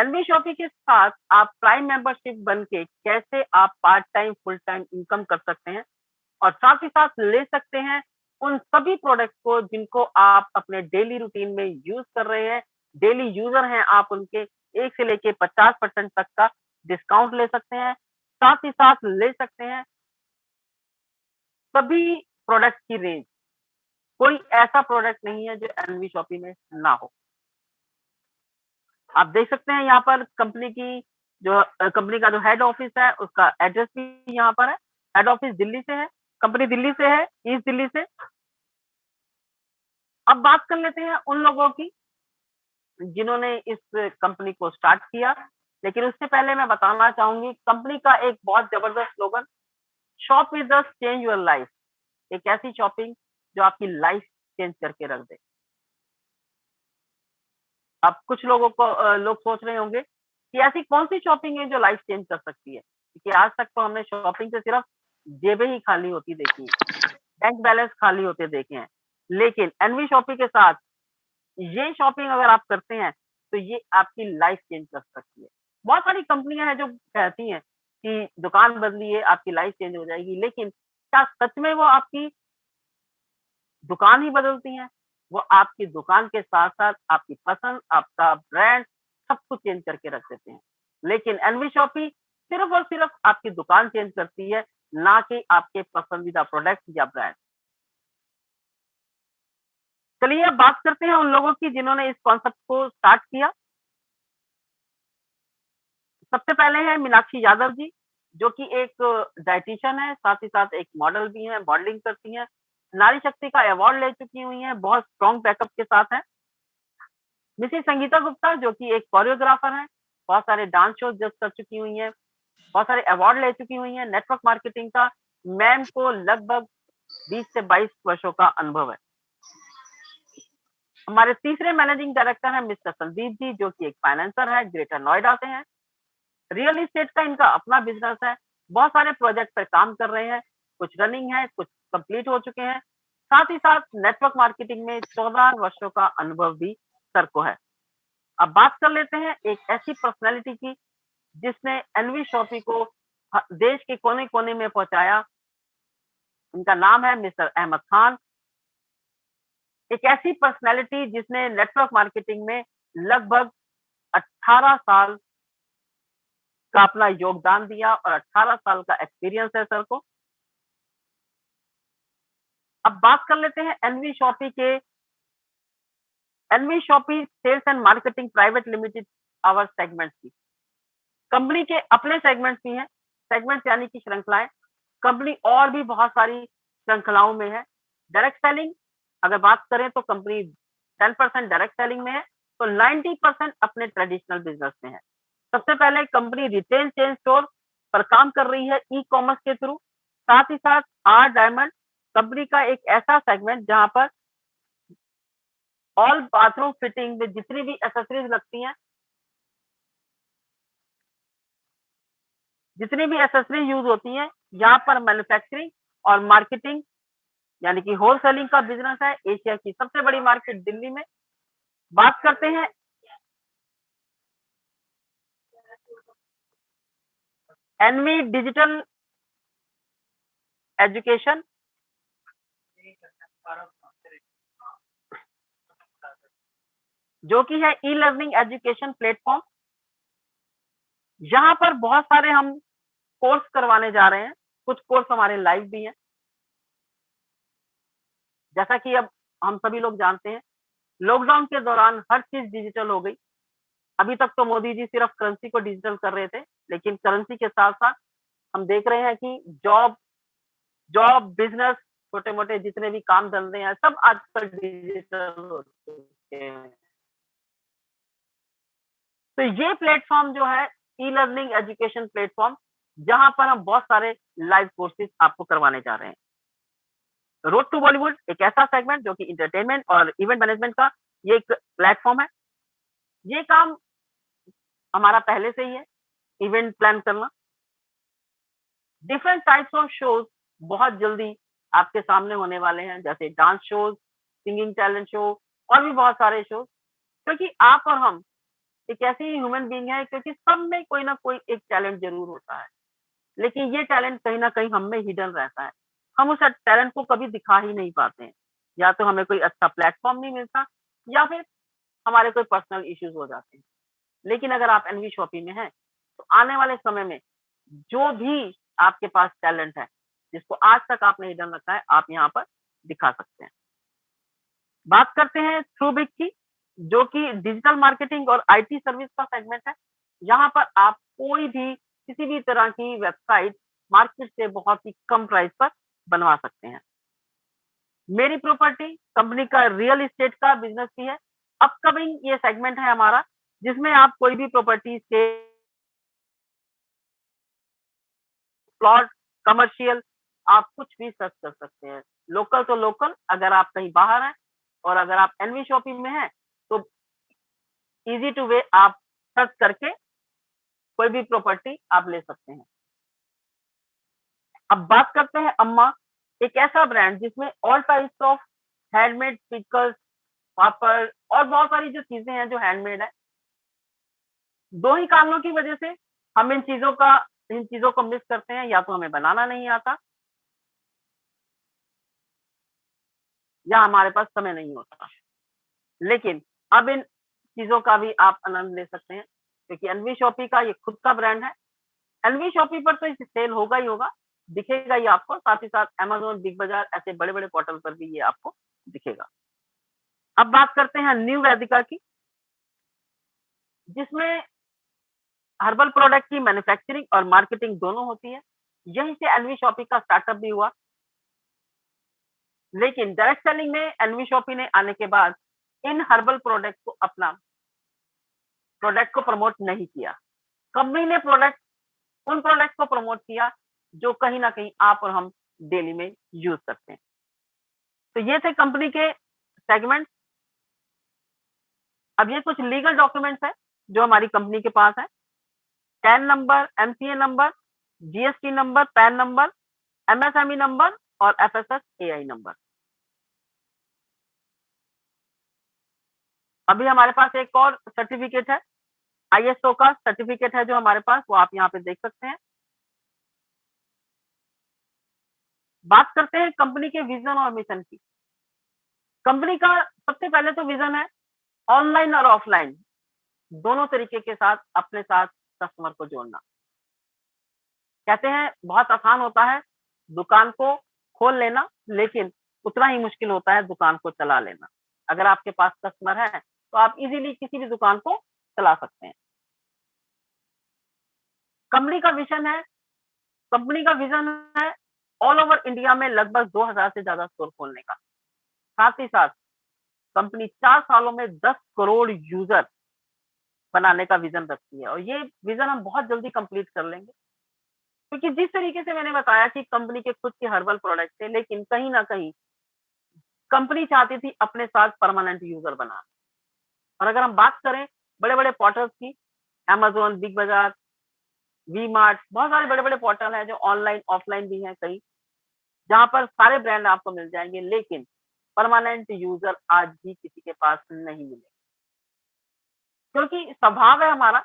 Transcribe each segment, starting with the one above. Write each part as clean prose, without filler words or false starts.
N V shoppe के साथ आप प्राइम मेंबरशिप बन के कैसे आप part time full time income कर सकते हैं और साथ ही साथ ले सकते हैं उन सभी प्रोडक्ट्स को जिनको आप अपने डेली रूटीन में यूज कर रहे हैं, डेली यूजर हैं आप उनके, 1 से लेके 50% तक का डिस्काउंट ले सकते हैं। साथ ही साथ ले सकते हैं सभी प्रोडक्ट्स की रेंज। कोई ऐसा प्रोडक्ट नहीं है जो एनवी शॉपी में ना हो। आप देख सकते हैं यहाँ पर कंपनी की जो कंपनी का जो हेड ऑफिस है उसका एड्रेस भी यहाँ पर है। हेड ऑफिस दिल्ली से है, कंपनी दिल्ली से है, ईस्ट दिल्ली से। अब बात कर लेते हैं उन लोगों की जिन्होंने इस कंपनी को स्टार्ट किया। लेकिन उससे पहले मैं बताना चाहूंगी कंपनी का एक बहुत जबरदस्त slogan, shop with us change your life. एक ऐसी शॉपिंग जो आपकी लाइफ चेंज करके रख दे। अब कुछ लोगों को लोग सोच रहे होंगे कि ऐसी कौन सी शॉपिंग है जो लाइफ चेंज कर सकती है, क्योंकि आज तक तो हमने शॉपिंग से सिर्फ जेबें ही खाली होती देखी है, बैंक बैलेंस खाली होते देखे हैं। लेकिन एनवी शॉपिंग के साथ ये शॉपिंग अगर आप करते हैं तो ये आपकी लाइफ चेंज कर सकती है। बहुत सारी कंपनियां हैं जो कहती हैं कि दुकान बदलिए आपकी लाइफ चेंज हो जाएगी, लेकिन क्या सच में वो आपकी दुकान ही बदलती हैं? वो आपकी दुकान के साथ-साथ आपकी पसंद, आपका ब्रांड सब कुछ चेंज करके रख देते हैं। लेकिन एनवी शॉपी सिर्फ़ और सिर्फ़ आपकी दुकान चेंज करती है, ना कि आपके पसंदीदा प्रोडक्ट या ब्रांड। चलिए अब बात करते हैं उन लोगों की जिन्होंने इस कॉन्सेप्ट को स्टार्ट किया। सबसे पहले है मीनाक्षी यादव जी, जो कि एक डायटीशियन है, साथ ही साथ एक मॉडल भी हैं, मॉडलिंग करती हैं। नारी शक्ति का अवार्ड ले चुकी हुई हैं, बहुत स्ट्रॉन्ग बैकअप के साथ हैं। मिसेस संगीता गुप्ता जो कि एक कोरियोग्राफर हैं, बहुत सारे डांस शोज़ जज कर चुकी हुई हैं, बहुत सारे अवार्ड ले चुकी हुई हैं, नेटवर्क मार्केटिंग का मैम को लगभग 20 से 22 वर्षों का अनुभव है। हमारे तीसरे मैनेजिंग डायरेक्टर हैं मिस्टर संदीप जी, जो कि एक फाइनेंसर है, ग्रेटर नोएडा से हैं। रियल एस्टेट का इनका अपना बिज़नेस है, बहुत सारे प्रोजेक्ट पे काम कर रहे हैं, कुछ रनिंग है, कुछ कंप्लीट हो चुके हैं। साथ ही साथ नेटवर्क मार्केटिंग में 14 वर्षों का अनुभव भी सर को है। अब बात कर लेते हैं एक ऐसी पर्सनैलिटी की जिसने एनवी शॉपी को देश के कोने-कोने में पहुँचाया। उनका नाम है मिस्टर अहमद खान। एक ऐसी पर्सनैलिटी जिसने नेटवर्क मार्केटिंग में लगभग 18 साल का अपना योगदान दिया और 18 साल का एक्सपीरियंस है सर को। अब बात कर लेते हैं NV shoppy sales and marketing private limited our segments की। कंपनी के अपने सेगमेंट्स भी हैं, सेगमेंट्स यानी कि श्रृंखलाएँ। कंपनी और भी बहुत सारी श्रृंखलाओं में है। डायरेक्ट सेलिंग अगर बात करें तो कंपनी 10% डायरेक्ट सेलिंग में है, तो 90% अपने ट्रेडिशनल बिज़नेस में है। सबसे पहले कंपनी रिटेल चेन स्टोर पर काम कर रही है ई-कॉमर्स के थ्रू। साथ ही साथ आर डायमंड कंपनी का एक ऐसा सेगमेंट जहाँ पर ऑल बाथरूम फिटिंग में जितनी भी एक्सेसरीज लगती हैं, जितनी भी एक्सेसरी यूज़ होती हैं, यहाँ पर मैन्युफैक्चरिंग और मार्केटिंग यानी कि होलसेलिंग का बिज़नेस है। एशिया की सबसे बड़ी मार्केट दिल्ली में। बात करते हैं एनवी डिजिटल एजुकेशन जो कि है ई-लर्निंग एजुकेशन प्लेटफ़ॉर्म। यहाँ पर बहुत सारे हम कोर्स करवाने जा रहे हैं, कुछ कोर्स हमारे लाइव भी हैं। जैसा कि अब हम सभी लोग जानते हैं, लॉकडाउन के दौरान हर चीज़ डिजिटल हो गई। अभी तक तो मोदी जी सिर्फ करेंसी को डिजिटल कर रहे थे, लेकिन करेंसी के साथ-साथ हम देख रहे हैं कि जॉब जॉब, बिज़नेस, छोटे-मोटे जितने भी काम धंधे हैं, सब आजकल डिजिटल हो चुके हैं। तो ये प्लेटफ़ॉर्म जो है ई-लर्निंग एजुकेशन प्लेटफ़ॉर्म, जहाँ पर हम बहुत सारे लाइव कोर्सेज़ आपको करवाने जा रहे हैं। रोड टू बॉलीवुड एक ऐसा सेगमेंट जो कि एंटरटेनमेंट और इवेंट मैनेजमेंट का ये एक प्लेटफ़ॉर्म है। ये काम हमारा पहले से ही है, इवेंट प्लान करना। डिफरेंट टाइप्स ऑफ शोज़ बहुत जल्दी आपके सामने होने वाले हैं, जैसे dance shows, singing talent show और भी बहुत सारे शोज़, क्योंकि आप और हम एक ऐसी ह्यूमन बीइंग है, क्योंकि सब में कोई ना कोई एक टैलेंट ज़रूर होता है। लेकिन ये टैलेंट कहीं न कहीं हम में हिडन रहता है। हम उस टैलेंट को कभी दिखा ही नहीं पाते हैं। या तो हमें कोई अच्छा प्लेटफ़ॉर्म नहीं मिलता, या फिर हमारे कोई पर्सनल इश्यूज़ हो जाते हैं। लेकिन अगर आप एनवी शॉपी में हैं, तो आने वाले समय में जो भी आपके पास टैलेंट है, जिसको आज तक आपने हिडन रखा है, आप यहाँ पर दिखा सकते हैं। बात करते हैं थ्रूबिग की, जो कि डिजिटल मार्केटिंग और आईटी सर्विस का सेगमेंट है। यहाँ पर आप कोई भी किसी भी तरह की वेबसाइट मार्केट से बहुत ही कम प्राइस पर बनवा सकते हैं। मेरी प्रॉपर्टी कंपनी का रियल एस्टेट का बिज़नेस भी है। अपकमिंग ये सेगमेंट है हमारा, जिसमें आप कोई भी प्रॉपर्टीज़ के प्लॉट, कमर्शियल, आप कुछ भी सर्च कर सकते हैं। लोकल तो लोकल, अगर आप कहीं बाहर हैं और अगर आप एनवी शॉपिंग में हैं, तो ईज़ी टू वे आप सर्च करके कोई भी प्रॉपर्टी आप ले सकते हैं। अब बात करते हैं अम्मा, एक ऐसा ब्रांड जिसमें all types of handmade pickles, papad और बहुत सारी जो चीज़ें हैं जो हैंडमेड है। 2 ही कारणों की वजह से हम इन चीज़ों को मिस करते हैं, या तो हमें बनाना नहीं आता, या हमारे पास समय नहीं होता। लेकिन अब इन चीज़ों का भी आप आनंद ले सकते हैं, क्योंकि एनवी शॉपी का ये खुद का ब्रांड है। एनवी शॉपी पर तो इसे सेल होगा ही होगा, दिखेगा ही आपको, साथ ही साथ अमेज़न, बिग बाज़ार ऐसे बड़े-बड़े पोर्टल पर भी ये आपको दिखेगा। अब बात करते हैं न्यू वेदिका की, जिसमें हर्बल प्रोडक्ट की मैन्युफैक्चरिंग और मार्केटिंग दोनों होती है। यहीं से एनवी शॉपी का स्टार्टअप भी हुआ। लेकिन डायरेक्ट सेलिंग में एनवी शॉपी ने आने के बाद इन हर्बल प्रोडक्ट को प्रमोट नहीं किया। कंपनी ने उन प्रोडक्ट को प्रमोट किया जो कहीं न कहीं आप और हम डेली में यूज़ करते हैं। तो ये थे कंपनी के सेगमेंट। अब ये कुछ लीगल डॉक्यूमेंट्स हैं जो हमारी कंपनी के पास है। Tan number, MCA number, GST number, pan number, MSME number और एफएसएसएआई नंबर। अभी हमारे पास एक और सर्टिफिकेट है, आईएसओ का सर्टिफिकेट है जो हमारे पास, वो आप यहाँ पे देख सकते हैं। बात करते हैं कंपनी के विज़न और मिशन की। कंपनी का सबसे पहले तो विज़न है ऑनलाइन और ऑफलाइन दोनों तरीके के साथ अपने साथ कस्टमर को जोड़ना। कहते हैं बहुत आसान होता है दुकान को खोल लेना, लेकिन उतना ही मुश्किल होता है दुकान को चला लेना। अगर आपके पास कस्टमर है, तो आप इज़िली किसी भी दुकान को चला सकते हैं। कंपनी का विज़न है कंपनी का विज़न है ऑल ओवर इंडिया में लगभग 2000 से ज़्यादा स्टोर खोलने का। साथ ही साथ कंपनी 4 सालों में 10 करोड़ यूज़र बनाने का विज़न रखती है, और ये विज़न हम बहुत जल्दी कंप्लीट कर लेंगे। क्योंकि जिस तरीके से मैंने बताया कि कंपनी के खुद के हर्बल प्रोडक्ट थे, लेकिन कहीं न कहीं कंपनी चाहती थी अपने साथ परमानेंट यूज़र बनाना। और अगर हम बात करें बड़े-बड़े पोर्टल्स की, अमेज़न, बिग बाज़ार, वी मार्ट, बहुत सारे बड़े-बड़े पोर्टल हैं जो ऑनलाइन, ऑफलाइन भी हैं कई, जहाँ पर सारे ब्रांड आपको मिल जाएँगे, लेकिन परमानेंट यूज़र आज भी किसी के पास नहीं मिलेंगे। क्योंकि स्वभाव है हमारा,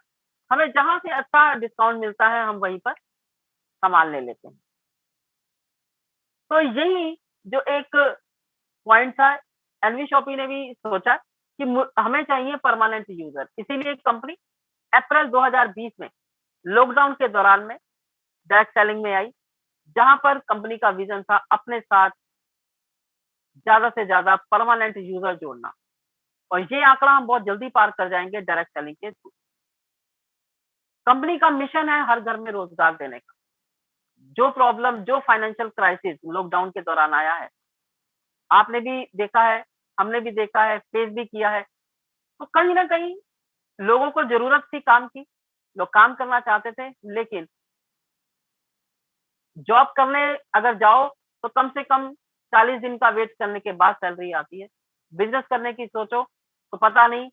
हमें जहाँ से अच्छा डिस्काउंट मिलता है, हम वहीं पर सामान ले लेते हैं। तो यही जो एक पॉइंट था, एनवी शॉपी ने भी सोचा कि हमें चाहिए परमानेंट यूजर, इसीलिए कंपनी अप्रैल 2020 में लॉकडाउन के दौरान में डायरेक्ट सेलिंग में आई, जहां पर कंपनी का विजन था अपने साथ ज्यादा से ज्यादा परमानेंट यूजर जोड़ना, और ये आंकड़ा हम बहुत जल्दी पार कर जाएंगे डायरेक्ट सेलिंग के थ्रू। कंपनी का मिशन है हर घर में रोजगार देने का। जो फाइनेंशियल क्राइसिस लॉकडाउन के दौरान आया है, आपने भी देखा है, हमने भी देखा है, फेस भी किया है, तो कहीं न कहीं लोगों को ज़रूरत थी काम की, लोग काम करना चाहते थे, लेकिन जॉब करने अगर जाओ, तो कम से कम 40 दिन का वेट करने के बाद सैलरी आती है। बिज़नेस करने की सोचो, तो पता नहीं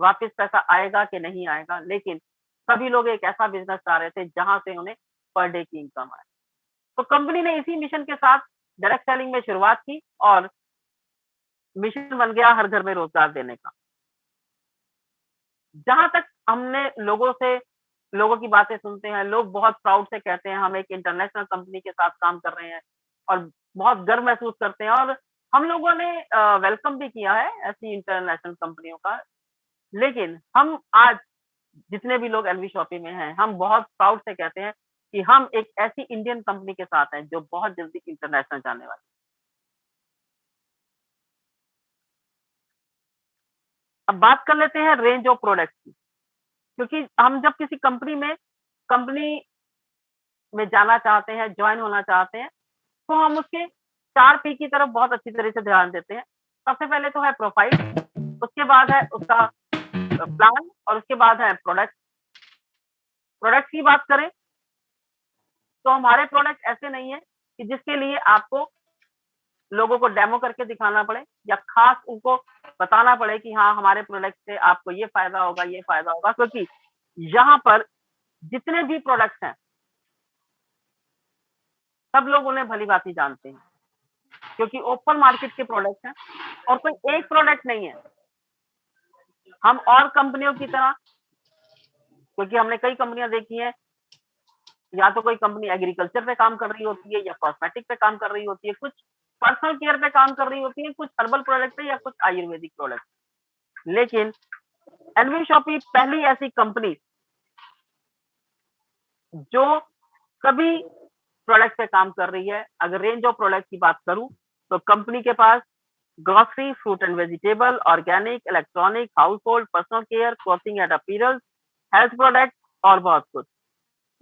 वापस पैसा आएगा कि नहीं आएगा, लेकिन सभी लोग एक ऐसा बिज़नेस चाह रहे थे, जहाँ से उन्हें पर डे की इनकम आए। तो कंपनी ने इसी मिशन के साथ डायरेक्ट सेलिंग में शुरुआत की, और मिशन बन गया हर घर में रोज़गार देने का। जहां तक हमने लोगों की बातें सुनते हैं, लोग बहुत प्राउड से कहते हैं हम एक इंटरनेशनल कंपनी के साथ काम कर रहे हैं और बहुत गर्व महसूस करते हैं, और हम लोगों ने वेलकम भी किया है ऐसी इंटरनेशनल कंपनियों का। लेकिन हम आज जितने भी लोग एलवी शॉपी में हैं, हम बहुत प्राउड से कहते हैं कि हम एक ऐसी इंडियन कंपनी के साथ हैं जो बहुत जल्दी इंटरनेशनल जाने वाली है। अब बात कर लेते हैं रेंज ऑफ प्रोडक्ट्स की, क्योंकि हम जब किसी कंपनी में जाना चाहते हैं, जॉइन होना चाहते हैं, तो हम उसके 4 पी की तरफ बहुत अच्छी तरह से ध्यान देते हैं। सबसे पहले तो है प्रोफाइल, उसके बाद है उसका प्लान, और उसके बाद है प्रोडक्ट। प्रोडक्ट की बात करें तो हमारे प्रोडक्ट ऐसे नहीं है कि जिसके लिए आपको लोगों को डेमो करके दिखाना पड़े या खास उनको बताना पड़े कि हाँ, हमारे प्रोडक्ट से आपको ये फायदा होगा, ये फायदा होगा, क्योंकि यहाँ पर जितने भी प्रोडक्ट्स हैं, सब लोग उन्हें भली-भांति जानते हैं, क्योंकि ओपन मार्केट के प्रोडक्ट्स हैं और कोई एक प्रोडक्ट नहीं है। हम और कंपनियों की तरह, क्योंकि हमने कई कंपनियां देखी हैं, या तो कोई कंपनी एग्रीकल्चर पे काम कर रही होती है या कॉस्मेटिक पे काम कर रही होती है, कुछ पर्सनल केयर पे काम कर रही होती है, कुछ हर्बल प्रोडक्ट पे या कुछ आयुर्वेदिक प्रोडक्ट। लेकिन एनवी शॉपी पहली ऐसी कंपनी जो सभी प्रोडक्ट पे काम कर रही है। अगर रेंज ऑफ प्रोडक्ट की बात करूं तो कंपनी के पास grocery, fruit and vegetable, organic, electronic, household, personal care, clothing and appearance, health product और बहुत कुछ।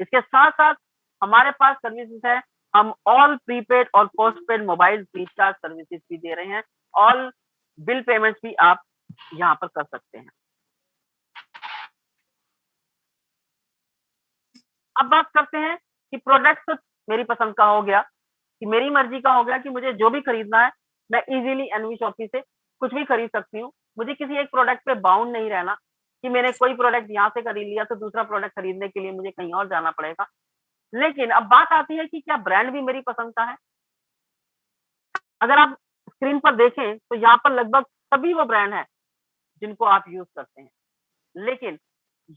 इसके साथ साथ हमारे पास सर्विसेज है, हम ऑल प्रीपेड और पोस्टपेड मोबाइल रिचार्ज सर्विसेज भी दे रहे हैं। ऑल बिल पेमेंट्स भी आप यहाँ पर कर सकते हैं। अब बात करते हैं कि प्रोडक्ट तो मेरी पसंद का हो गया, कि मेरी मर्जी का हो गया कि मुझे जो भी खरीदना है, मैं इजीली एनवी शॉपी से कुछ भी खरीद सकती हूँ। मुझे किसी एक प्रोडक्ट पे बाउंड नहीं रहना कि मैंने कोई प्रोडक्ट यहाँ से खरीद लिया तो दूसरा प्रोडक्ट खरीदने के लिए मुझे कहीं और जाना पड़ेगा। लेकिन अब बात आती है कि क्या ब्रांड भी मेरी पसंद का है? अगर आप स्क्रीन पर देखें तो यहाँ पर लगभग सभी वो ब्रांड हैं जिनको आप यूज करते हैं। लेकिन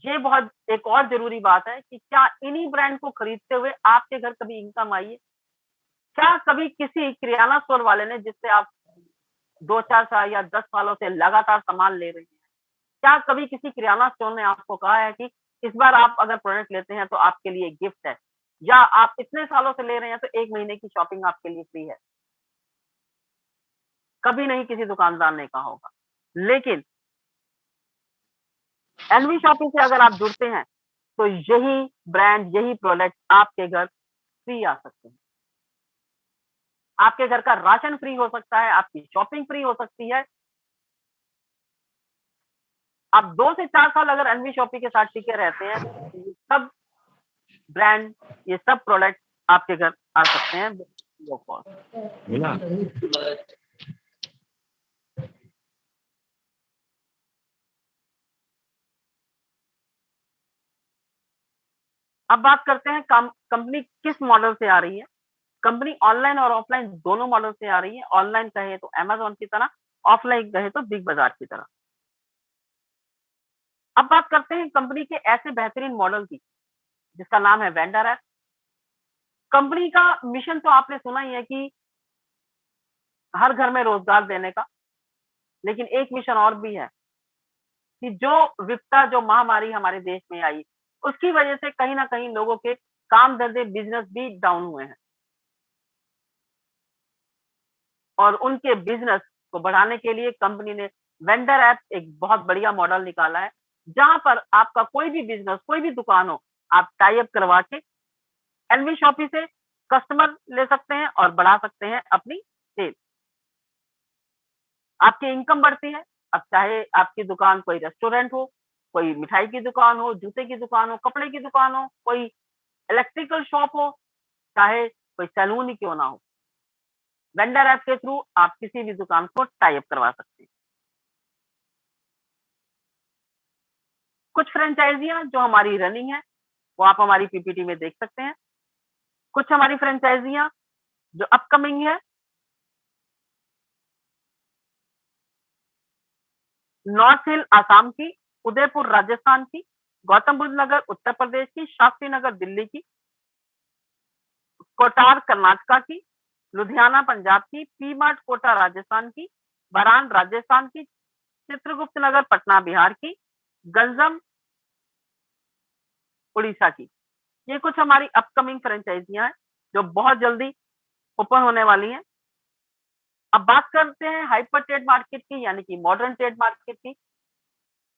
ये बहुत एक और जरूरी बात है कि क्या इन्हीं ब्रांड को खरीदते हुए आपके घर कभी इनकम आई है? क्या कभी किसी किराना स्टोर वाले ने, जिससे आप 2-4 साल या 10 सालों से लगातार सामान ले रहे हैं, क्या कभी किसी किराना स्टोर ने आपको कहा है कि इस बार आप अगर प्रोडक्ट लेते हैं तो आपके लिए गिफ्ट है, या आप इतने सालों से ले रहे हैं तो 1 महीने की शॉपिंग आपके लिए फ्री है? कभी नहीं किसी दुकानदार ने कहा होगा। लेकिन एनवी शॉपिंग से अगर आप जुड़ते हैं तो यही ब्रांड, यही प्रोडक्ट आपके घर फ्री आ सकते हैं। आपके घर का राशन फ्री हो सकता है, आपकी शॉपिंग फ्री हो सकती है। आप 2 से 4 साल अगर एनवी शॉपिंग के साथ टिके रहते हैं, तो ये सब ब्रांड, ये सब प्रोडक्ट आपके घर आ सकते हैं फ्री ऑफ कॉस्ट। बोला अब बात करते हैं कंपनी किस मॉडल से आ रही है। कंपनी ऑनलाइन और ऑफलाइन दोनों मॉडल से आ रही है। ऑनलाइन कहे तो अमेज़न की तरह, ऑफलाइन कहे तो बिग बाजार की तरह। अब बात करते हैं कंपनी के ऐसे बेहतरीन मॉडल की जिसका नाम है वेंडर ऐप। कंपनी का मिशन तो आपने सुना ही है कि हर घर में रोजगार देने का, लेकिन एक मिशन और भी है कि जो विपदा, जो महामारी हमारे देश में आई, उसकी वजह से कहीं न कहीं लोगों के काम धंधे, बिज़नेस भी डाउन हुए हैं, और उनके बिज़नेस को बढ़ाने के लिए कंपनी ने वेंडर ऐप एक बहुत बढ़िया मॉडल निकाला है, जहाँ पर आपका कोई भी बिज़नेस, कोई भी दुकान हो, आप टाई अप करवा के एनवी शॉपी से कस्टमर ले सकते हैं और बढ़ा सकते हैं अपनी सेल। आपकी इनकम बढ़ती है। अब चाहे आपकी दुकान कोई रेस्टोरेंट हो, कोई मिठाई की दुकान हो, जूते की दुकान हो, कपड़े की दुकान हो, कोई इलेक्ट्रिकल शॉप हो, चाहे कोई सैलून ही क्यों ना हो, वेंडर ऐप के थ्रू आप किसी भी दुकान को टाई अप करवा सकते हैं। कुछ फ्रेंचाइजियाँ जो हमारी रनिंग है, वो आप हमारी पीपीटी में देख सकते हैं। कुछ हमारी फ्रेंचाइजियाँ जो अपकमिंग है, नॉर्थ हिल आसाम की, उदयपुर राजस्थान की, गौतम बुद्ध नगर उत्तर प्रदेश की, शास्त्री नगर दिल्ली की, कोटार कर्नाटका की, लुधियाना पंजाब की, पी मार्ट कोटा राजस्थान की, बरान राजस्थान की, चित्रगुप्त नगर पटना बिहार की, गंजम उड़ीसा की। ये कुछ हमारी अपकमिंग फ्रेंचाइजियां हैं जो बहुत जल्दी ओपन होने वाली हैं। अब बात करते हैं हाइपर ट्रेड मार्केट की, यानी कि मॉडर्न ट्रेड मार्केट की।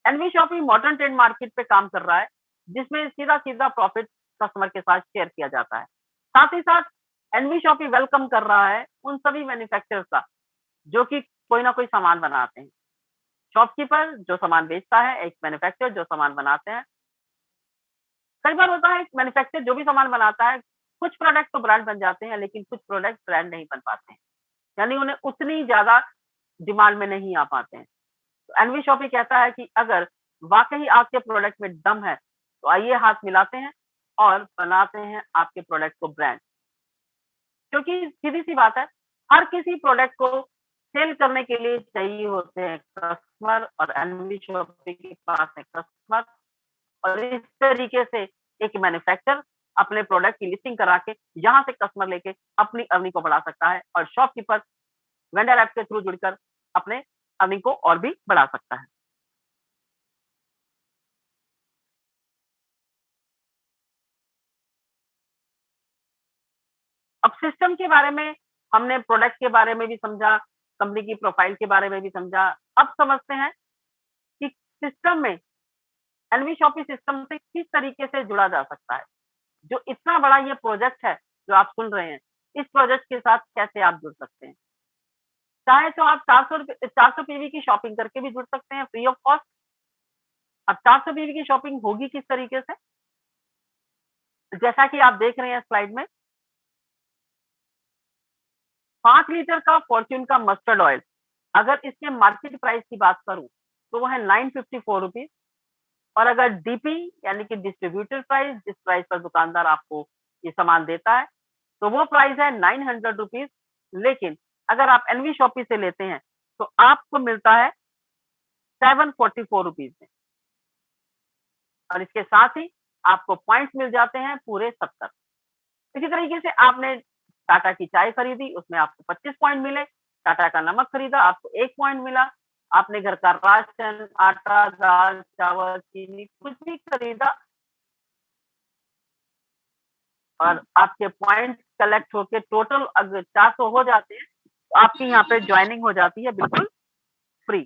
NV shopping modern trade market पे काम कर रहा है, जिसमें सीधा सीधा प्रॉफिट कस्टमर के साथ शेयर किया जाता है। साथ ही साथ एनवी शॉपिंग वेलकम कर रहा है उन सभी मैन्युफैक्चरर्स का जो कि कोई ना कोई सामान बनाते हैं। शॉपकीपर जो सामान बेचता है, एक मैन्युफैक्चरर जो सामान बनाते हैं। कई बार होता है मैन्युफैक्चरर जो भी सामान बनाता है, कुछ प्रोडक्ट तो ब्रांड बन जाते हैं, लेकिन कुछ प्रोडक्ट ब्रांड नहीं बन पाते हैं, यानी उन्हें उतनी ज्यादा डिमांड में नहीं आ पाते हैं। तो एनवी शॉपी कहता है कि अगर वाकई आपके प्रोडक्ट में दम है, तो आइए हाथ मिलाते हैं और बनाते हैं आपके प्रोडक्ट को ब्रांड। क्योंकि सीधी सी बात है, हर किसी प्रोडक्ट को सेल करने के लिए चाहिए होते हैं कस्टमर, और एनवी शॉपी के पास है कस्टमर। और इस तरीके से एक मैन्युफैक्चरर अपने प्रोडक्ट की लिस्टिंग करा के यहाँ से कस्टमर लेके अपनी अर्निंग को बढ़ा सकता है, और शॉपकीपर वेंडर ऐप के थ्रू जुड़कर अपने अर्निंग को और भी बढ़ा सकता है। अब सिस्टम के बारे में हमने प्रोडक्ट के बारे में भी समझा, कंपनी की प्रोफाइल के बारे में भी समझा। अब समझते हैं कि सिस्टम में एनवी शॉपी सिस्टम से किस तरीके से जुड़ा जा सकता है। जो इतना बड़ा ये प्रोजेक्ट है जो आप सुन रहे हैं, इस प्रोजेक्ट के साथ कैसे आप जुड़ सकते हैं। चाहे तो आप 400 पीवी की शॉपिंग करके भी जुड़ सकते हैं फ्री ऑफ कॉस्ट। अब 400 पीवी की शॉपिंग होगी किस तरीके से, जैसा कि आप देख रहे हैं स्लाइड में। 5 लीटर का फॉर्च्यून का मस्टर्ड ऑयल, अगर इसके मार्केट प्राइस की बात करूं तो वो है 954 रुपीज। और अगर डीपी यानी कि डिस्ट्रीब्यूटर प्राइस, जिस प्राइस पर दुकानदार आपको ये सामान देता है, तो वो प्राइस है 900 रुपीज। लेकिन अगर आप एनवी शॉपी से लेते हैं तो आपको मिलता है 744 रुपीज में, और इसके साथ ही आपको पॉइंट्स मिल जाते हैं पूरे 70। इसी तरीके से आपने टाटा की चाय खरीदी, उसमें आपको 25 पॉइंट मिले। टाटा का नमक खरीदा, आपको 1 पॉइंट मिला। आपने घर का राशन, आटा, दाल, चावल, चीनी कुछ भी खरीदा, और आपके पॉइंट कलेक्ट होके टोटल अगर 400 हो जाते हैं, तो आपकी यहाँ पे ज्वाइनिंग हो जाती है बिल्कुल फ्री।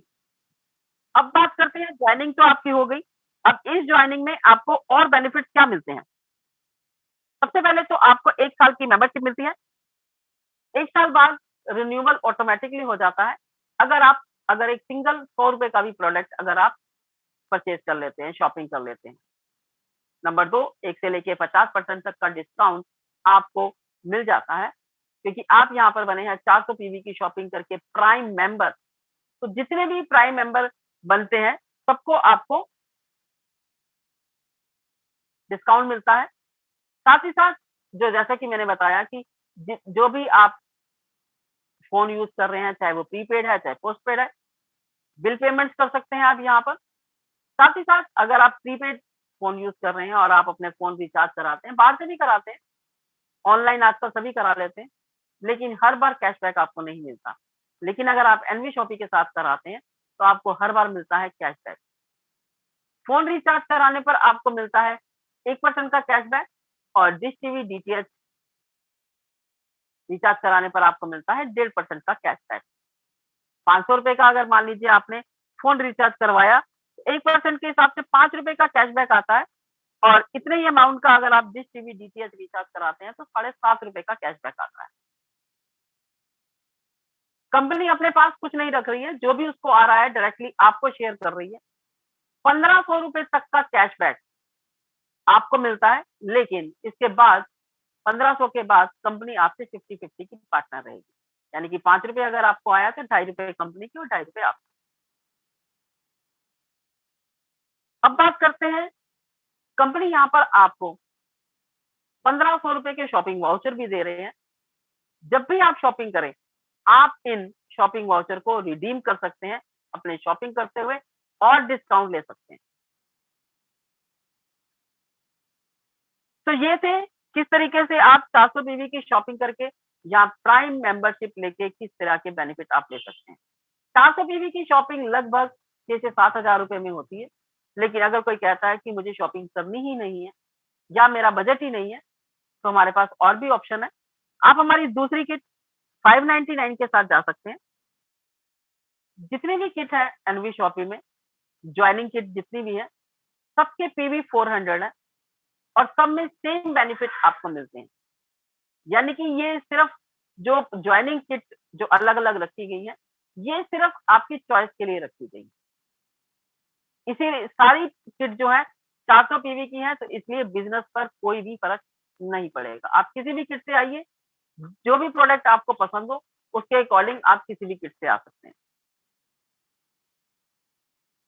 अब बात करते हैं, ज्वाइनिंग तो आपकी हो गई। अब इस ज्वाइनिंग में आपको और बेनिफिट क्या मिलते हैं। सबसे पहले तो आपको 1 साल की मेंबरशिप मिलती है। 1 साल बाद रिन्यूअल ऑटोमेटिकली हो जाता है। अगर एक सिंगल 100 रुपए का भी प्रोडक्ट अगर आप परचेज कर लेते हैं, शॉपिंग कर लेते हैं। नंबर 2, 1 से लेके 50% तक का डिस्काउंट आपको मिल जाता है, क्योंकि आप यहाँ पर बने हैं 400 पीवी की शॉपिंग करके प्राइम मेंबर। तो जितने भी प्राइम मेंबर बनते हैं, सबको आपको डिस्काउंट मिलता है। साथ ही साथ जो जैसा कि मैंने बताया कि जो भी आप फ़ोन यूज़ कर रहे हैं, चाहे वो प्रीपेड है, चाहे पोस्टपेड है, बिल पेमेंट्स कर सकते हैं आप यहाँ पर। साथ ही साथ अगर आप प्रीपेड फ़ोन यूज़ कर रहे हैं और आप अपने फ़ोन रिचार्ज कराते हैं, बाहर से भी कराते हैं, ऑनलाइन आजकल सभी करा लेते हैं, लेकिन हर बार कैशबैक आपको नहीं मिलता। लेकिन अगर आप एनवी शॉपी के साथ कराते हैं, तो आपको हर बार मिलता है कैशबैक। फ़ोन रिचार्ज कराने पर आपको मिलता है 1% का कैशबैक, और डिश टीवी, डीटीएच रिचार्ज कराने पर आपको मिलता है 1.5% का कैशबैक। 500 रुपए का अगर मान लीजिए आपने फ़ोन रिचार्ज करवाया, तो 1% के हिसाब से 5 रुपए का कैशबैक आता है, और इतने ही अमाउंट का अगर आप डिश टीवी, डीटीएच रिचार्ज कराते हैं, तो 7.5 रुपए का कैशबैक आता है। कंपनी अपने पास कुछ नहीं रख रही है, जो भी उसको आ रहा है डायरेक्टली आपको शेयर कर रही है। 1500 रुपए तक का कैशबैक आपको मिलता है, लेकिन इसके बाद 1500 के बाद कंपनी आपसे 50-50 की पार्टनर रहेगी। यानी कि 5 रुपए अगर आपको आया, तो ₹2.5 कंपनी के और ₹2.5 आपके। अब बात करते हैं, कंपनी यहाँ पर आपको 1500 रुपए के शॉपिंग वाउचर भी दे रहे हैं। जब भी आप शॉपिंग करें, आप इन शॉपिंग वाउचर को रिडीम कर सकते हैं अपने शॉपिंग करते हुए, और डिस्काउंट ले सकते हैं। तो ये थे किस तरीके से आप 400 पीवी की शॉपिंग करके या प्राइम मेंबरशिप लेके किस तरह के बेनिफिट आप ले सकते हैं। 400 पीवी की शॉपिंग लगभग 6 से 7,000 रुपए में होती है। लेकिन अगर कोई कहता है कि मुझे शॉपिंग करनी ही नहीं है या मेरा बजट ही नहीं है, तो हमारे पास और भी ऑप्शन है। आप हमारी दूसरी किट 599 के साथ जा सकते हैं। जितनी भी किट है एनवी शॉपी में, ज्वाइनिंग किट जितनी भी है, सबके पीवी 400 है और सब में सेम बेनिफिट आपको मिलते हैं। यानी कि ये सिर्फ जो ज्वाइनिंग किट जो अलग-अलग रखी गई है, ये सिर्फ आपकी चॉइस के लिए रखी गई। इसी सारी किट जो है 400 पीवी की है, तो इसलिए बिज़नेस पर कोई भी फ़र्क नहीं पड़ेगा। आप किसी भी किट से आइए, जो भी प्रोडक्ट आपको पसंद हो, उसके अकॉर्डिंग आप किसी भी किट से आ सकते हैं।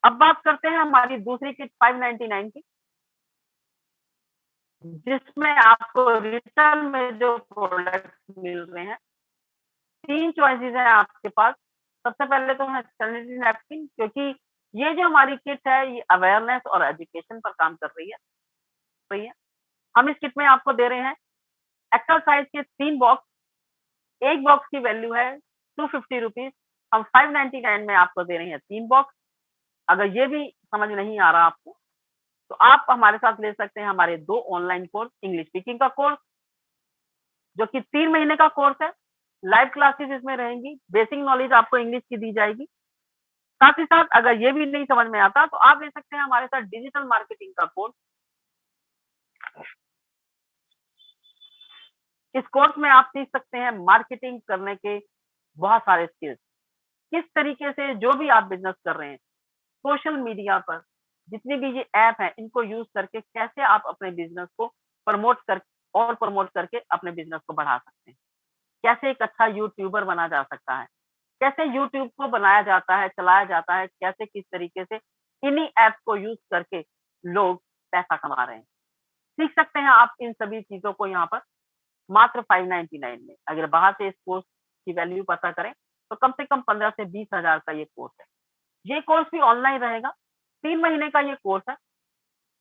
अब बात करते हैं हमारी दूसरी किट 599 की, जिसमें आपको रिटेल में जो प्रोडक्ट मिल रहे हैं, 3 चॉइसेस हैं आपके पास। सबसे पहले तो है सैनिटरी नैपकिन, क्योंकि ये जो हमारी किट है, ये अवेयरनेस और एजुकेशन पर काम कर रही है। सही है। हम इस किट में आपको दे रहे हैं एक्सेल साइज के 3 बॉक्स। एक बॉक्स की वैल्यू है 250 रुपीज़। हम 599 में आपको दे रहे हैं 3 बॉक्स। अगर ये भी समझ नहीं आ रहा आपको, तो आप हमारे साथ ले सकते हैं हमारे 2 ऑनलाइन कोर्स, इंग्लिश स्पीकिंग का कोर्स, जो कि 3 महीने का कोर्स है। लाइव क्लासेस इसमें रहेंगी, बेसिक नॉलेज आपको इंग्लिश की दी जाएगी। साथ ही साथ अगर ये भी नहीं समझ में आता, तो आप ले सकते हैं हमारे साथ डिजिटल मार्केटिंग का कोर्स। इस कोर्स में आप सीख सकते हैं मार्केटिंग करने के बहुत सारे स्किल्स। किस तरीके से जो भी आप बिज़नेस कर रहे हैं, सोशल मीडिया पर जितनी भी ये ऐप हैं, इनको यूज़ करके कैसे आप अपने बिज़नेस को प्रमोट करके अपने बिज़नेस को बढ़ा सकते हैं। कैसे एक अच्छा यूट्यूबर बना जा सकता है, कैसे यूट्यूब को बनाया जाता है, चलाया जाता है, कैसे किस तरीके से इन्हीं ऐप्स को यूज़ करके लोग पैसा कमा रहे हैं। सीख सकते हैं आप इन सभी चीज़ों को यहाँ पर मात्र 599 में। अगर बाहर से इस कोर्स की वैल्यू पता करें, तो कम से कम 15 से 20,000 का ये कोर्स है। ये कोर्स भी ऑनलाइन रहेगा, 3 महीने का ये कोर्स है,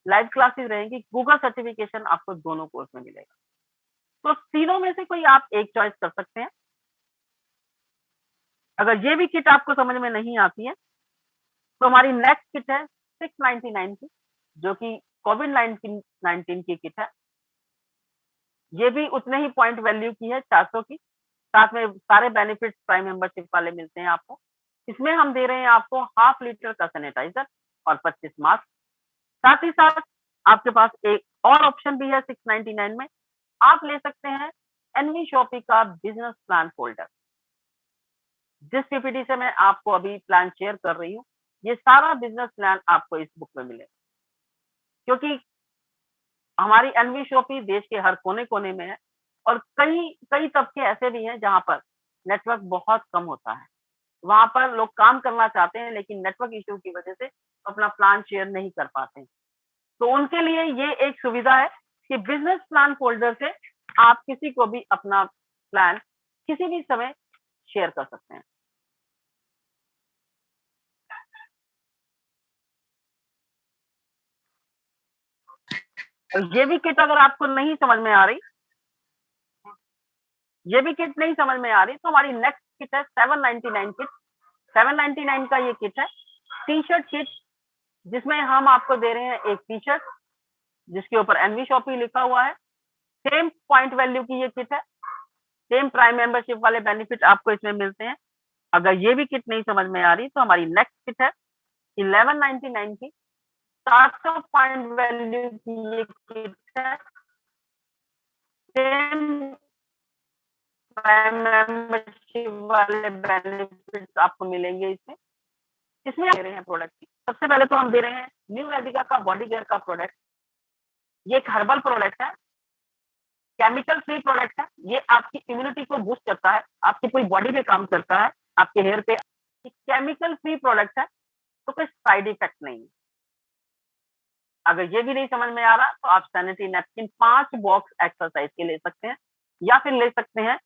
लाइव क्लासेस रहेंगी, गूगल सर्टिफिकेशन आपको दोनों कोर्स में मिलेगा। तो तीनों में से कोई आप एक चॉइस कर सकते हैं। अगर ये भी किट आपको समझ में नहीं आती है, तो हमारी नेक्स्ट किट है 699 की, जो कि कोविड-19 की किट है। ये भी उतने ही पॉइंट वैल्यू की है 400 की, साथ में सारे बेनिफिट्स प्राइम मेंबरशिप वाले मिलते हैं आपको। इसमें हम दे रहे हैं आपको हाफ लीटर का सैनिटाइज़र और 25 मास्क। साथ ही साथ आपके पास एक और ऑप्शन भी है 699 में, आप ले सकते हैं एनवी शॉपी का बिज़नेस प्लान फ़ोल्डर। जिस पीपीटी से मैं आपको अभी प्लान शेयर कर रही हूँ, ये सारा बिज़नेस प्लान आपको इस बुक में मिलेगा। क्योंकि हमारी एनवी शॉपी देश के हर कोने-कोने में है और कई कई तबके ऐसे भी हैं जहाँ पर नेटवर्क बहुत कम होता है। वहाँ पर लोग काम करना चाहते हैं, लेकिन नेटवर्क इश्यू की वजह से अपना प्लान शेयर नहीं कर पाते हैं। तो उनके लिए ये एक सुविधा है कि बिज़नेस प्लान फ़ोल्डर से आप किसी को भी अपना प्लान किसी भी समय शेयर कर सकते हैं। और ये भी किट अगर आपको नहीं समझ में आ रही, ये भी किट नहीं समझ में आ रही, तो हमारी नेक्स्ट किट है 799 किट। 799 का ये किट है, टी-शर्ट किट, जिसमें हम आपको दे रहे हैं एक टी-शर्ट, जिसके ऊपर एनवी शॉपी लिखा हुआ है। सेम पॉइंट वैल्यू की ये किट है, सेम प्राइम मेंबरशिप वाले बेनिफिट आपको इसमें मिलते हैं। अगर ये भी किट नहीं समझ में आ रही, तो हमारी नेक्स्ट किट है 1199 की, 400 पॉइंट वैल्यू की ये किट है। सेम प्राइम मेंबरशिप वाले बेनिफिट्स आपको मिलेंगे इसमें। इसमें दे रहे हैं प्रोडक्ट की। सबसे पहले तो हम दे रहे हैं न्यू वेदिका का बॉडी केयर का प्रोडक्ट। ये एक हर्बल प्रोडक्ट है, केमिकल फ्री प्रोडक्ट है। ये आपकी इम्यूनिटी को बूस्ट करता है, आपकी पूरी बॉडी पे काम करता है, आपके हेयर पे। केमिकल फ्री प्रोडक्ट है, तो कोई साइड इफेक्ट नहीं है। अगर ये भी नहीं समझ में आ रहा, तो आप सैनिटरी नैपकिन 5 बॉक्स एक्सरसाइज के ले सकते हैं या फिर ले सकते हैं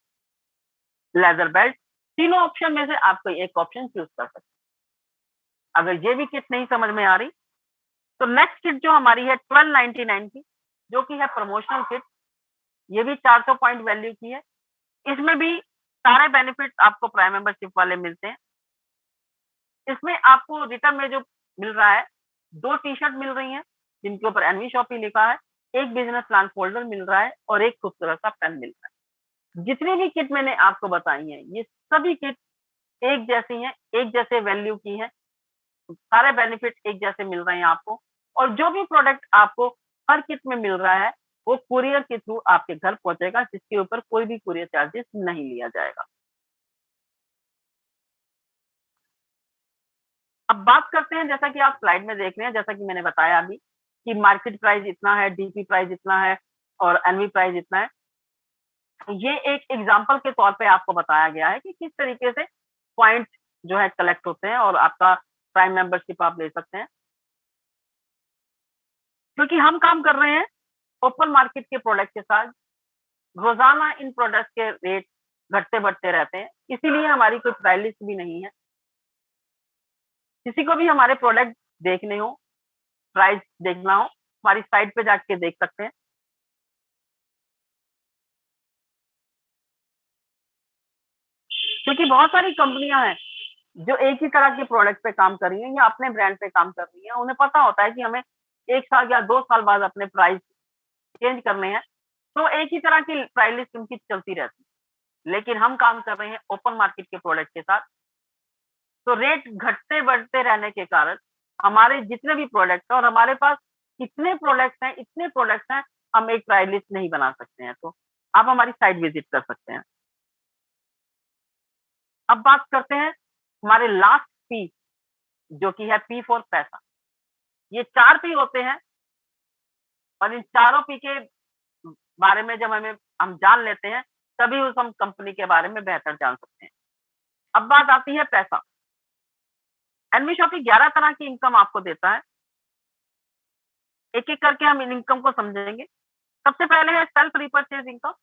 लेदर बेल्ट। तीनों ऑप्शन में से आप कोई एक ऑप्शन चूज़ कर सकते हैं। अगर ये भी किट नहीं समझ में आ रही, तो नेक्स्ट किट जो हमारी है 1299 की, जो कि है प्रमोशनल किट, ये भी 400 पॉइंट वैल्यू की है। इसमें भी सारे बेनिफिट्स आपको प्राइम मेंबरशिप वाले मिलते हैं। इसमें आपको रिटर्न में जो मिल रहा है, 2 टी-शर्ट मिल रही हैं, जिनके ऊपर एनवी शॉपी लिखा है, 1 बिज़नेस प्लान फ़ोल्डर मिल रहा है और एक खूबसूरत सा पेन मिल रहा है। जितनी भी किट मैंने आपको बताई हैं, ये सभी किट एक जैसी हैं, एक जैसे वैल्यू की हैं, सारे बेनिफिट एक जैसे मिल रहे हैं आपको और जो भी प्रोडक्ट आपको हर किट में मिल रहा है, वो कुरियर के थ्रू आपके घर पहुँचेगा, जिसके ऊपर कोई भी कुरियर चार्जेस नहीं लिया जाएगा। अब बात करते हैं, जैसा कि आप स्लाइड में देख रहे हैं, जैसा कि मैंने बताया अभी कि मार्केट प्राइस इतना है, डीपी प्राइस इतना है और एनवी प्राइस इतना है। ये एक एग्जांपल के तौर पे आपको बताया गया है कि किस तरीके से पॉइंट जो है कलेक्ट होते हैं और आपका प्राइम मेंबरशिप आप ले सकते हैं। क्योंकि हम काम कर रहे हैं ओपन मार्केट के प्रोडक्ट के साथ, रोज़ाना इन प्रोडक्ट्स के रेट घटते-बढ़ते रहते हैं, इसीलिए हमारी कोई प्राइस लिस्ट भी नहीं है। किसी को भी हमारे प्रोडक्ट देखने हो, प्राइस देखना हो, हमारी साइट पे जाके देख सकते हैं। क्योंकि बहुत सारी कंपनियां हैं जो एक ही तरह के प्रोडक्ट पे काम कर रही हैं या अपने ब्रांड पे काम कर रही हैं। उन्हें पता होता है कि हमें 1 साल या 2 साल बाद अपने प्राइस चेंज करने हैं, तो एक ही तरह की प्राइस लिस्ट उनकी चलती रहती है। लेकिन हम काम कर रहे हैं ओपन मार्केट के प्रोडक्ट के साथ, तो रेट घटते-बढ़ते रहने के कारण हमारे जितने भी प्रोडक्ट हैं और हमारे पास इतने प्रोडक्ट्स हैं, हम एक प्राइस लिस्ट नहीं बना सकते हैं। तो आप हमारी साइट विज़िट कर सकते हैं। अब बात करते हैं हमारे लास्ट पी, जो कि है पी फॉर पैसा। ये 4 पी होते हैं और इन चारों पी के बारे में जब हम जान लेते हैं, तभी उस हम कंपनी के बारे में बेहतर जान सकते हैं। अब बात आती है पैसा। एनवी शॉपी 11 तरह की इनकम आपको देता है। एक-एक करके हम इन इनकम को समझेंगे। सबसे पहले है सेल्फ रिपर्चेज इनकम।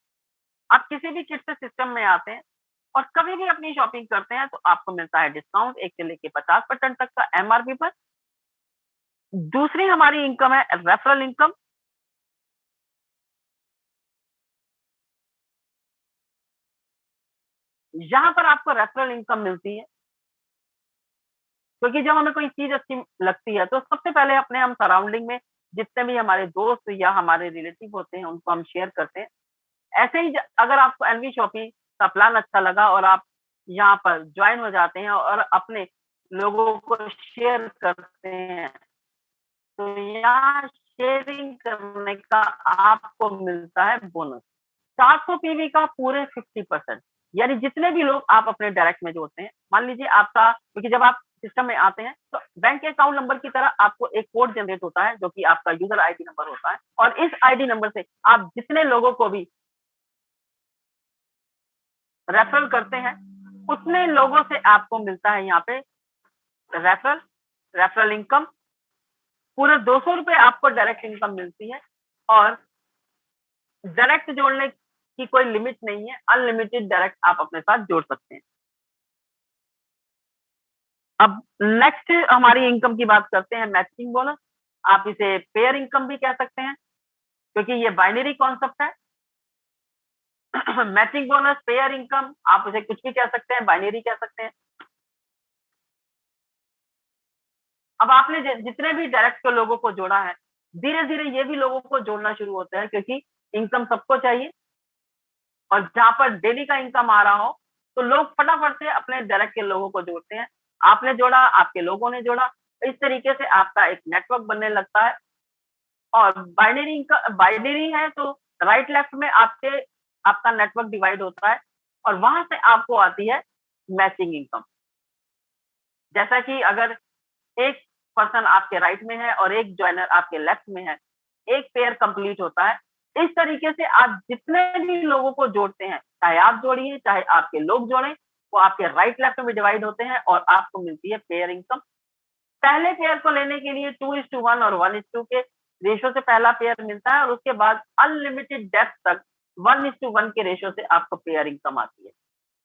आप किसी भी किट से सिस्टम में आते हैं और कभी भी अपनी शॉपिंग करते हैं, तो आपको मिलता है डिस्काउंट 1 से लेके 50% तक का एमआरपी पर। दूसरी हमारी इनकम है रेफरल इनकम। यहाँ पर आपको रेफरल इनकम मिलती है, क्योंकि जब हमें कोई चीज़ अच्छी लगती है, तो सबसे पहले अपने हम सराउंडिंग में जितने भी हमारे दोस्त या हमारे रिलेटिव होते हैं, उनको हम शेयर करते हैं। ऐसे ही अगर आपको एनवी शॉपी का प्लान अच्छा लगा और आप यहाँ पर ज्वाइन हो जाते हैं और अपने लोगों को शेयर करते हैं, तो यहाँ शेयरिंग करने का आपको मिलता है बोनस। 400 पीवी का पूरे 50%, यानी जितने भी लोग आप अपने डायरेक्ट में जोड़ते हैं, मान लीजिए आपका, क्योंकि जब आप सिस्टम में आते हैं, तो बैंक के अकाउंट नंबर की तरह आपको एक कोड जनरेट होता है, जो कि आपका यूज़र आईडी नंबर होता है और इस आईडी नंबर से आप जितने लोगों को भी रेफरल करते हैं, उतने लोगों से आपको मिलता है यहाँ पे रेफरल रेफरल इनकम। पूरे ₹200 आपको डायरेक्ट इनकम मिलती है और डायरेक्ट जोड़ने की कोई लिमिट नहीं है, अनलिमिटेड डायरेक्ट आप अपने साथ जोड़ सकते हैं। अब नेक्स्ट हमारी इनकम की बात करते हैं, मैचिंग बोनस। आप इसे पेयर इनकम भी कह सकते हैं, क्योंकि ये बाइनरी कॉन्सेप्ट है। मैचिंग बोनस, पेयर इनकम, आप उसे कुछ भी कह सकते हैं, बाइनरी कह सकते हैं। अब आपने जितने भी डायरेक्ट के लोगों को जोड़ा है, धीरे-धीरे ये भी लोगों को जोड़ना शुरू होता है, क्योंकि इनकम सबको चाहिए और जहाँ पर डेली का इनकम आ रहा हो, तो लोग फटाफट से अपने डायरेक्ट के लोगों को जोड़ते हैं। आपने जोड़ा, आपके लोगों ने जोड़ा, इस तरीके से आपका एक नेटवर्क बनने लगता है और बाइनरी है, तो राइट लेफ्ट में आपका नेटवर्क डिवाइड होता है और वहाँ से आपको आती है मैचिंग इनकम। जैसा कि अगर एक पर्सन आपके राइट में है और एक जॉइनर आपके लेफ्ट में है, एक पेयर कंप्लीट होता है। इस तरीके से आप जितने भी लोगों को जोड़ते हैं, चाहे आप जोड़िए, चाहे आपके लोग जोड़ें, वो आपके राइट लेफ्ट में डिवाइड होते हैं और आपको मिलती है पेयर इनकम। पहले पेयर को लेने के लिए 2:1 और 1:2 के रेशियो से पहला पेयर मिलता है और उसके बाद अनलिमिटेड डेप्थ तक 1:1 के रेशियो से आपको पेयर इनकम आती है।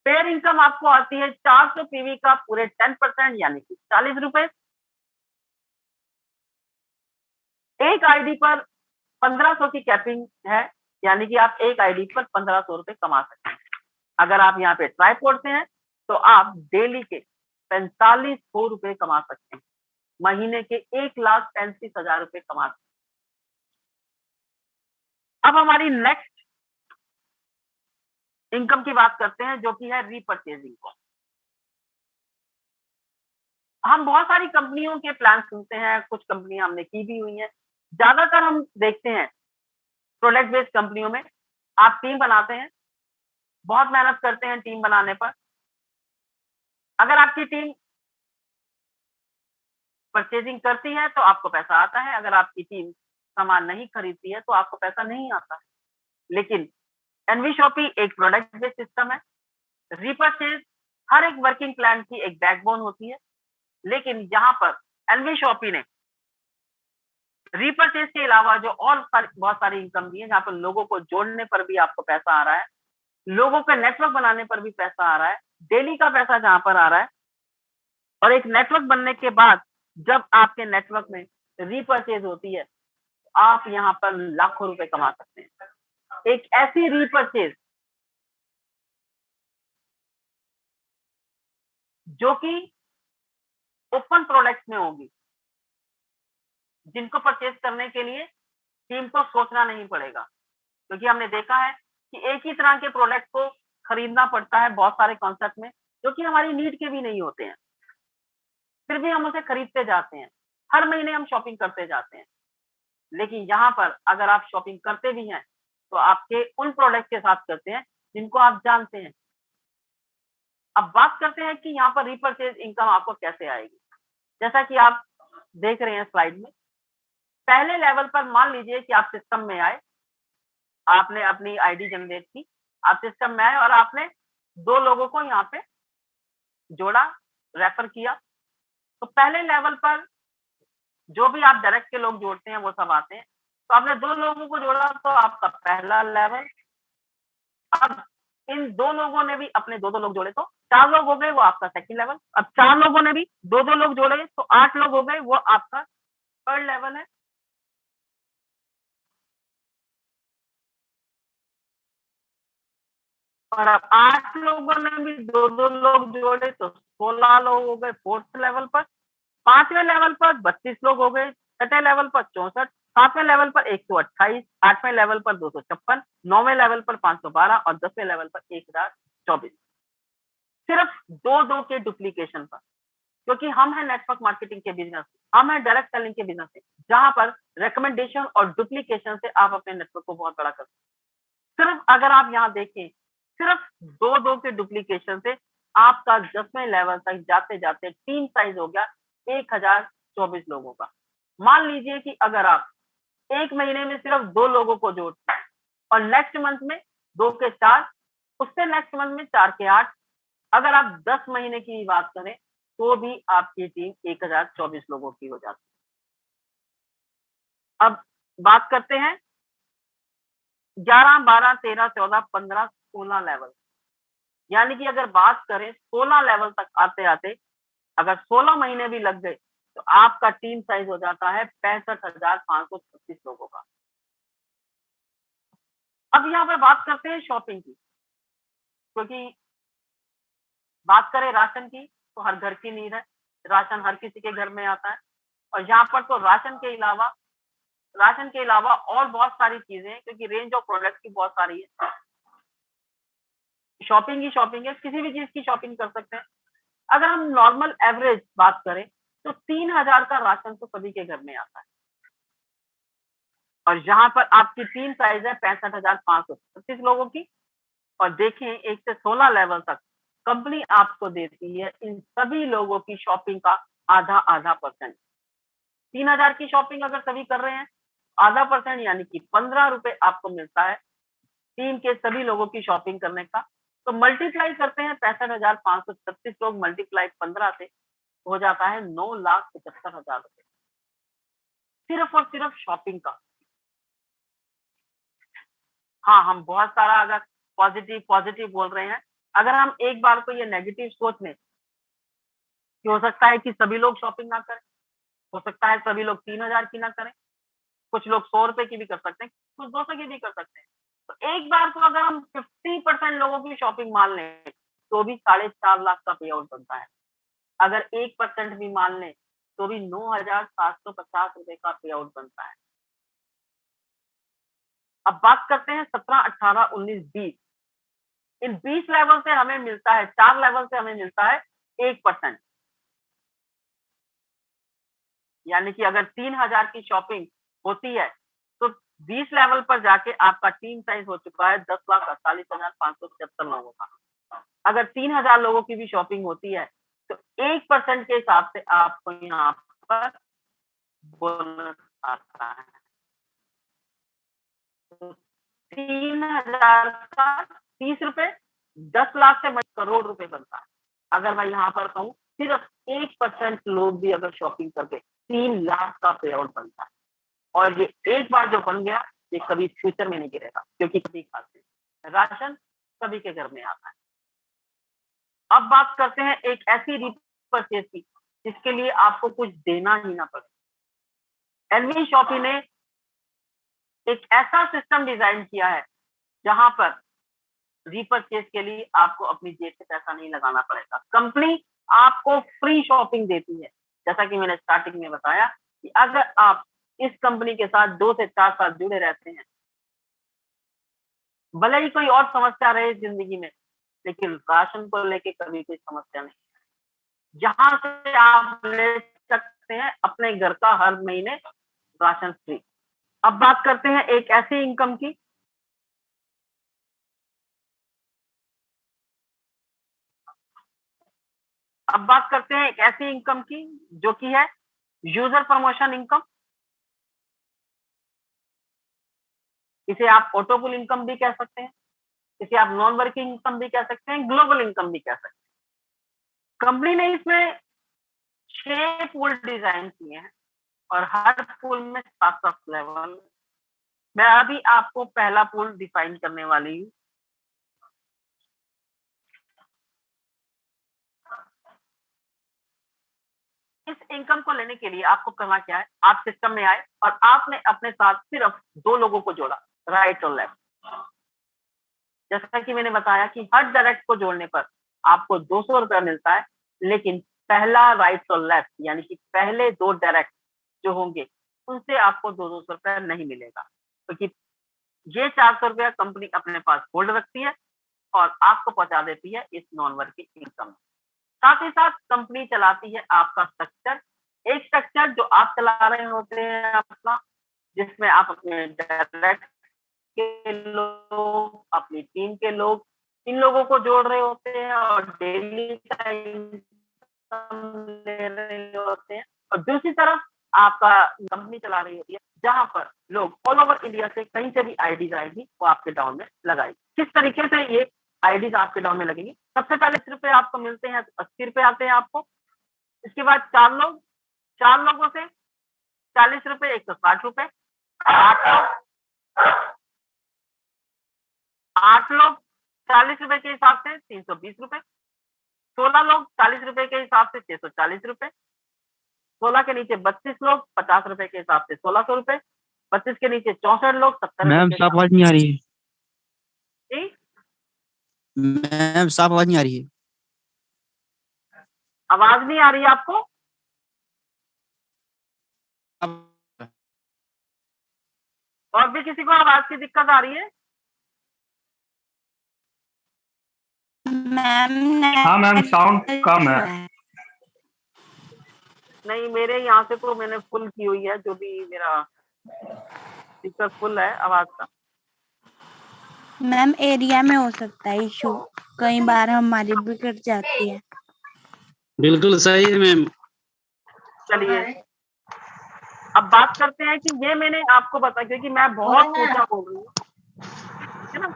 पेयर इनकम आपको आती है 400 पीवी का पूरे 10%, यानी कि ₹40। एक आईडी पर 1500 की कैपिंग है, यानी कि आप एक आईडी पर 1500 रुपए कमा सकते हैं। अगर आप यहाँ पे ट्राइपॉड से हैं, तो आप डेली के 4500 रुपए कमा सकते हैं। महीने के 1,35,000 रुपए कमा सकते हैं। अब हमारी नेक्स्ट इनकम की बात करते हैं, जो कि है रीपर्चेजिंग को। हम बहुत सारी कंपनियों के प्लान सुनते हैं, कुछ कंपनियां हमने की भी हुई हैं। ज्यादातर हम देखते हैं प्रोडक्ट बेस्ड कंपनियों में आप टीम बनाते हैं, बहुत मेहनत करते हैं टीम बनाने पर। अगर आपकी टीम परचेजिंग करती है तो आपको पैसा आता है, अगर आपकी टीम सामान नहीं खरीदती है तो आपको पैसा नहीं आता है। लेकिन एनवी शॉपी एक प्रोडक्ट बेस्ड सिस्टम है। रीपर्चेज हर एक वर्किंग प्लान की एक बैकबोन होती है, लेकिन यहाँ पर एनवी शॉपी ने रीपर्चेज के अलावा जो और बहुत सारी इनकम दी है, जहाँ पर लोगों को जोड़ने पर भी आपको पैसा आ रहा है, लोगों का नेटवर्क बनाने पर भी पैसा आ रहा है, डेली का पैसा जहाँ पर आ रहा है। और एक नेटवर्क बनने के बाद जब आपके नेटवर्क में रीपर्चेज होती है, आप यहाँ पर लाखों रुपए कमा सकते हैं। एक ऐसी रीपर्चेज जो कि ओपन प्रोडक्ट्स में होगी, जिनको परचेज करने के लिए टीम को सोचना नहीं पड़ेगा, क्योंकि हमने देखा है कि एक ही तरह के प्रोडक्ट को खरीदना पड़ता है बहुत सारे कॉन्सेप्ट में, जो कि हमारी नीड के भी नहीं होते हैं, फिर भी हम उसे खरीदते जाते हैं। हर महीने हम शॉपिंग करते जाते हैं। लेकिन यहाँ पर अगर आप शॉपिंग करते भी हैं, तो आपके उन प्रोडक्ट के साथ करते हैं जिनको आप जानते हैं। अब बात करते हैं कि यहाँ पर रीपर्चेज इनकम आपको कैसे आएगी। जैसा कि आप देख रहे हैं स्लाइड में, पहले लेवल पर मान लीजिए कि आप सिस्टम में आए, आपने अपनी आईडी जनरेट की, आप सिस्टम में आए और आपने 2 लोगों को यहाँ पे जोड़ा, रेफर किया। तो पहले लेवल पर जो भी आप डायरेक्ट के लोग जोड़ते हैं वो सब आते हैं। तो आपने 2 लोगों को जोड़ा तो आपका पहला लेवल। अब इन 2 लोगों ने भी अपने 2-2 लोग जोड़े तो 4 लोग हो गए, वो आपका सेकंड लेवल। अब 4 लोगों ने भी 2-2 लोग जोड़े तो 8 लोग हो गए, वो आपका थर्ड लेवल है। और अब 8 लोगों ने भी 2-2 लोग जोड़े तो 16 लोग हो गए फोर्थ लेवल पर। 5वें लेवल पर 32 लोग हो गए, छठे लेवल पर 64, 7वें लेवल पर 128, 8वें लेवल पर 256, 9वें लेवल पर 512 और 10वें लेवल पर 1024। सिर्फ 2-2 के डुप्लीकेशन पर, क्योंकि हम हैं नेटवर्क मार्केटिंग के बिजनेस, हम हैं डायरेक्ट सेलिंग के बिजनेस से, जहां पर रिकमेंडेशन और डुप्लीकेशन से आप अपने नेटवर्क को बहुत बड़ा कर सकते हैं। सिर्फ अगर आप यहाँ देखें, सिर्फ 2-2 के डुप्लीकेशन से आपका 10वें लेवल तक जाते जाते टीम साइज हो गया 1024 लोगों का। मान लीजिए कि अगर आप एक महीने में सिर्फ 2 लोगों को जोड़ते हैं और नेक्स्ट मंथ में 2 के 4, उससे नेक्स्ट मंथ में 4 के 8, अगर आप 10 महीने की बात करें तो भी आपकी टीम 1024 लोगों की हो जाती है। अब बात करते हैं 11, 12, 13, 14, 15, 16 लेवल, यानी कि अगर बात करें 16 लेवल तक आते आते अगर 16 महीने भी लग गए तो आपका टीम साइज हो जाता है 65,536 लोगों का। अब यहाँ पर बात करते हैं शॉपिंग की, क्योंकि बात करें राशन की तो हर घर की नीड है, राशन हर किसी के घर में आता है। और यहाँ पर तो राशन के अलावा और बहुत सारी चीजें हैं, क्योंकि रेंज ऑफ प्रोडक्ट की बहुत सारी है। शॉपिंग ही शॉपिंग है, किसी भी चीज की शॉपिंग कर सकते हैं। अगर हम नॉर्मल एवरेज बात करें तो 3000 का राशन तो सभी के घर में आता है। और यहाँ पर आपकी टीम साइज है 65,536 लोगों की। और देखें 1 से 16 लेवल तक कंपनी आपको देती है इन सभी लोगों की शॉपिंग का आधा परसेंट। 3000 की शॉपिंग अगर सभी कर रहे हैं, आधा परसेंट यानी कि 15 रुपए आपको मिलता है टीम के सभी लोगों की शॉपिंग करने का। तो मल्टीप्लाई करते हैं 65,536 लोग मल्टीप्लाई 15 से हो जाता है 9,75,000 रुपए, सिर्फ और सिर्फ शॉपिंग का। हाँ, हम बहुत सारा अगर पॉजिटिव पॉजिटिव बोल रहे हैं, अगर हम एक बार को ये नेगेटिव सोच लें कि हो सकता है कि सभी लोग शॉपिंग ना करें, हो सकता है सभी लोग 3000 की ना करें, कुछ लोग 100 रुपए की भी कर सकते हैं, कुछ 200 की भी कर सकते हैं। तो एक बार को अगर हम 50% लोगों की शॉपिंग मान लें, तो भी 4.5 लाख का पे आउट बनता है। अगर 1% भी मान लें, तो भी 9,750 रुपए का पे आउट बनता है। अब बात करते हैं 17, 18, 19, 20। इन 20 लेवल से हमें मिलता है, 4 लेवल से हमें मिलता है 1%। यानी कि अगर 3,000 की शॉपिंग होती है, तो 20 लेवल पर जाके आपका टीम साइज हो चुका है 10,48,575 लोगों का। अगर 3,000 लोगों की भी शॉपिंग होती है, तो 1% के हिसाब से आपको यहाँ पर बोनस आता है। तो 3,000 का 30 रुपए, 10 लाख से करोड़ रुपए बनता है। अगर मैं यहाँ पर कहूँ, सिर्फ 1% लोग भी अगर शॉपिंग करके 3 लाख का पे आउट बनता है। और ये एक बार जो बन गया, ये कभी फ्यूचर में नहीं गिरेगा, क्योंकि कभी खाते हैं। राशन सभी के घर में आता है। अब बात करते हैं एक ऐसी रीपरचेज की, जिसके लिए आपको कुछ देना ही ना पड़े। एलवी शॉपी ने एक ऐसा सिस्टम डिजाइन किया है, जहां पर रीपरचेज के लिए आपको अपनी जेब से पैसा नहीं लगाना पड़ेगा। कंपनी आपको फ्री शॉपिंग देती है। जैसा कि मैंने स्टार्टिंग में बताया कि अगर आप इस कंपनी के साथ 2 से 4 साल जुड़े रहते हैं, भले ही कोई और समस्या रहे जिंदगी में, लेकिन राशन को लेके कभी कोई समस्या नहीं। जहां से आप ले सकते हैं अपने घर का हर महीने राशन फ्री। अब बात करते हैं एक ऐसी इनकम की, अब बात करते हैं एक ऐसी इनकम की जो कि है यूजर प्रमोशन इनकम। इसे आप ऑटोपुल इनकम भी कह सकते हैं, इसे आप नॉन वर्किंग इनकम भी कह सकते हैं, ग्लोबल इनकम भी कह सकते हैं। कंपनी ने इसमें 6 पूल डिजाइन किए हैं और हर पूल में 7 लेवल। मैं अभी आपको पहला पूल डिफाइन करने वाली हूँ। इस इनकम को लेने के लिए आपको करना क्या है, आप सिस्टम में आए और आपने अपने साथ सिर्फ 2 लोगों को जोड़ा, राइट और लेफ्ट। जैसा कि मैंने बताया कि हर डायरेक्ट को जोड़ने पर आपको 200 रुपया मिलता है, लेकिन पहला राइट और लेफ्ट यानी कि पहले 2 डायरेक्ट जो होंगे, उनसे आपको 200 रुपया नहीं मिलेगा, क्योंकि ये 400 रुपया कंपनी अपने पास होल्ड रखती है और आपको पहुंचा देती है इस नॉन वर्किंग इनकम। साथ ही साथ कंपनी चलाती है आपका स्ट्रक्चर, एक स्ट्रक्चर जो आप चला रहे होते हैं अपना, जिसमें आप अपने डायरेक्ट के लोग, अपनी टीम के लोग, इन लोगों को जोड़ रहे होते हैं और डेली का इनकम ले रहे होते हैं। और दूसरी तरफ आपका कंपनी चला रही होती है, जहां पर लोग ऑल ओवर इंडिया से कहीं से भी आईडीज आएगी, वो आपके डाउन में लगाएगी। किस तरीके से ये आईडीज आपके डाउन में लगेंगी? सबसे पहले 80 रुपए आपको मिलते हैं, 80 रुपए आते हैं आपको। इसके बाद 4 लोगों से 40 रुपए, 160 रुपए। 8 लोग 8 लोग 40 रुपए के हिसाब से 320 रुपए। 16 लोग 40 रुपए के हिसाब से 640 रुपए। 16 के नीचे 32 लोग 50 रुपए के हिसाब से 1600 रुपए। 32 के नीचे 64 लोग 70 रुपए मैम के साफ हिसाब आवाज नहीं आ रही है। से। मैम साफ आवाज नहीं आ रही है। आवाज नहीं आ रही है आपको? और भी किसी को आवाज की दिक्कत आ रही है? मैम हाँ मैम, साउंड कम है। नहीं, मेरे यहाँ से तो मैंने फुल की हुई है, जो भी मेरा स्पीकर फुल है आवाज का। मैम एरिया में हो सकता है इशू, कई बार हमारी भी कट जाती है। बिल्कुल सही है मैम। चलिए अब बात करते हैं कि ये मैंने आपको बताया, क्योंकि मैं बहुत ऊंचा बोल रही हूँ, है ना।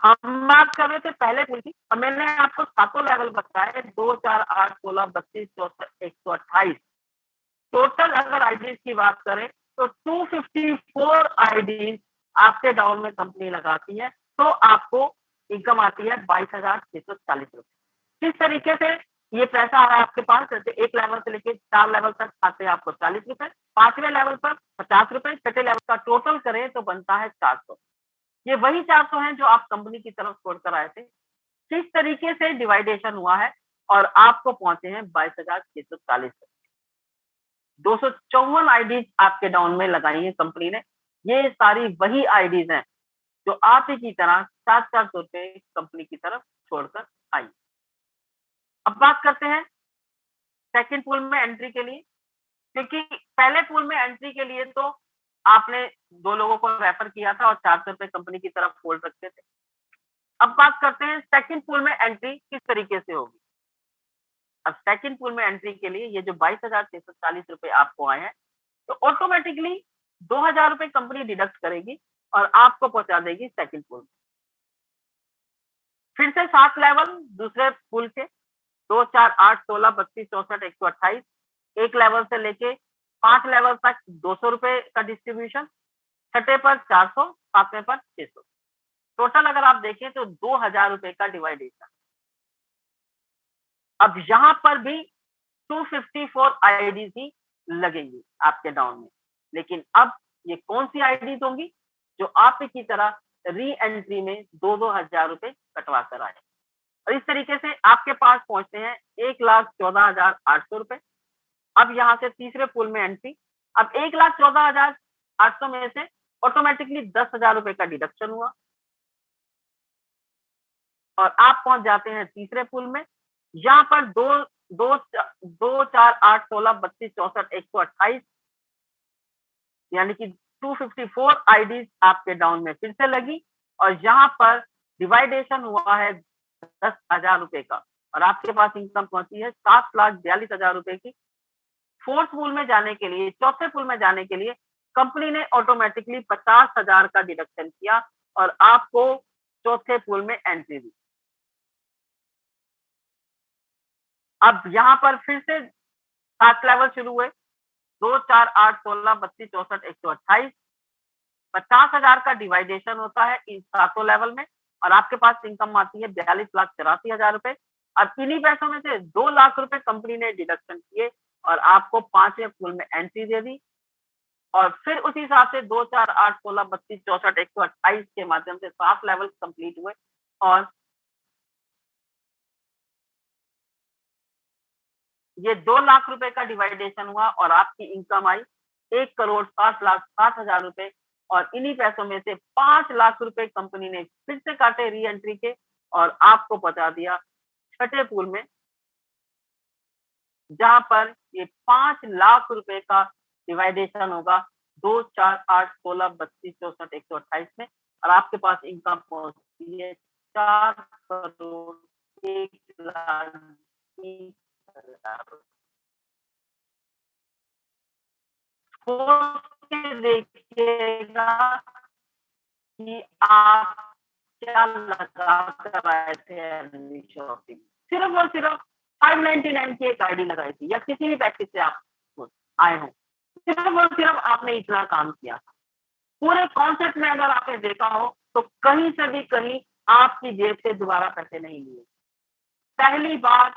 हम बात कर रहे थे पहले पुल की, और मैंने आपको 7 लेवल बताए, 2, 4, 8, 16, 32, 64, 128। टोटल अगर आईडीज की बात करें तो 254 आईडी आपके डाउन में कंपनी लगाती है, तो आपको इनकम आती है 22,640 रुपए। किस तरीके से ये पैसा आ रहा है आपके पास? जैसे एक लेवल से लेके 4 लेवल तक आते हैं आपको 40 रुपए, 5वें लेवल पर 50 रुपए, छठे लेवल का टोटल करें तो बनता है 400। ये वही 400 हैं जो आप कंपनी की तरफ छोड़ कर आए थे। किस तरीके से डिवाइडेशन हुआ है और आपको पहुंचे हैं 22,640। 254 आईडीज आपके डाउन में लगाई है कंपनी ने। ये सारी वही आईडीज हैं जो आप ही की तरह 400 रुपए कंपनी की तरफ छोड़कर आई। अब बात करते हैं सेकंड पूल में एंट्री के लिए, क्योंकि पहले पूल में एंट्री के लिए तो आपने 2 लोगों को रेफर किया था और 400 रुपए कंपनी की तरफ होल्ड रखते थे। अब बात करते हैं सेकंड पूल में एंट्री किस तरीके से होगी। अब सेकंड पूल में एंट्री के लिए ये जो 22,640 रुपए आपको आए हैं, तो ऑटोमेटिकली 2,000 रुपए कंपनी डिडक्ट करेगी और आपको पहुंचा देगी सेकंड पूल में। फिर से 7 लेवल दूसरे पूल के 2, 4, 8, 16, 32, 64, 128, एक लेवल से लेके 5 लेवल तक 200 रुपए का डिस्ट्रीब्यूशन, छठे पर 400, 7वें पर 600। टोटल अगर आप देखें तो 2,000 रुपए का डिवाइडेशन। अब यहां पर भी 254 आईडीज ही लगेंगी आपके डाउन में, लेकिन अब ये कौन सी आईडीज होंगी जो आप की तरह री एंट्री में 2,000 रुपए कटवा कर आए। और इस तरीके से आपके पास पहुंचते हैं 1,14,800 रुपए। अब यहाँ से तीसरे पूल में एंट्री। अब 1,14,800 में से ऑटोमेटिकली 10,000 रुपए का डिडक्शन हुआ और आप पहुंच जाते हैं तीसरे पूल में। यहाँ पर 2, 4, 8, 16, 32, 64, 128 यानी कि 254 आईडीज आपके डाउन में फिर से लगी और यहाँ पर डिवाइडेशन हुआ है 10,000 रुपए का और आपके पास इनकम पहुंची है 7,42,000 रुपए की। फोर्थ पूल में जाने के लिए, चौथे पूल में जाने के लिए कंपनी ने ऑटोमेटिकली 50,000 का डिडक्शन किया और आपको चौथे पूल में एंट्री दी। अब यहाँ पर फिर से 7 लेवल शुरू हुए, 2, 4, 8, 16, 32, 64, 128। 50,000 का डिवाइडेशन होता है इन 7 लेवल में और आपके पास इनकम आती है 42,84,000 रुपए। अब इन्हीं पैसों में से 2 लाख रुपए कंपनी ने डिडक्शन किए और आपको 5वें पूल में एंट्री दे दी और फिर उसी हिसाब से 2, 4, 8, 16, 32, 64, 128 के माध्यम से 7 लेवल कंप्लीट हुए और ये 2 लाख रुपए का डिवाइडेशन हुआ और आपकी इनकम आई 1,60,07,000 रुपए और इन्हीं पैसों में से 5 लाख रुपए कंपनी ने फिर से काटे री एंट्री के और आपको पहुंचा दिया छठे पूल में, जहां पर ये 5 लाख रुपए का डिवाइडेशन होगा 2, 4, 8, 16, 32, 64, 128 में और आपके पास इनकम पहुंचती है 4,01,30,000। देखिएगा कि आप क्या लगा कर आए थे शॉपिंग। सिर्फ और सिर्फ 599 की एक आईडी लगाई थी या किसी भी पैकेज से आप आए हो, सिर्फ और सिर्फ आपने इतना काम किया। पूरे कॉन्सेप्ट में अगर आपने देखा हो तो कहीं से भी कहीं आपकी जेब से दोबारा पैसे नहीं लिए। पहली बार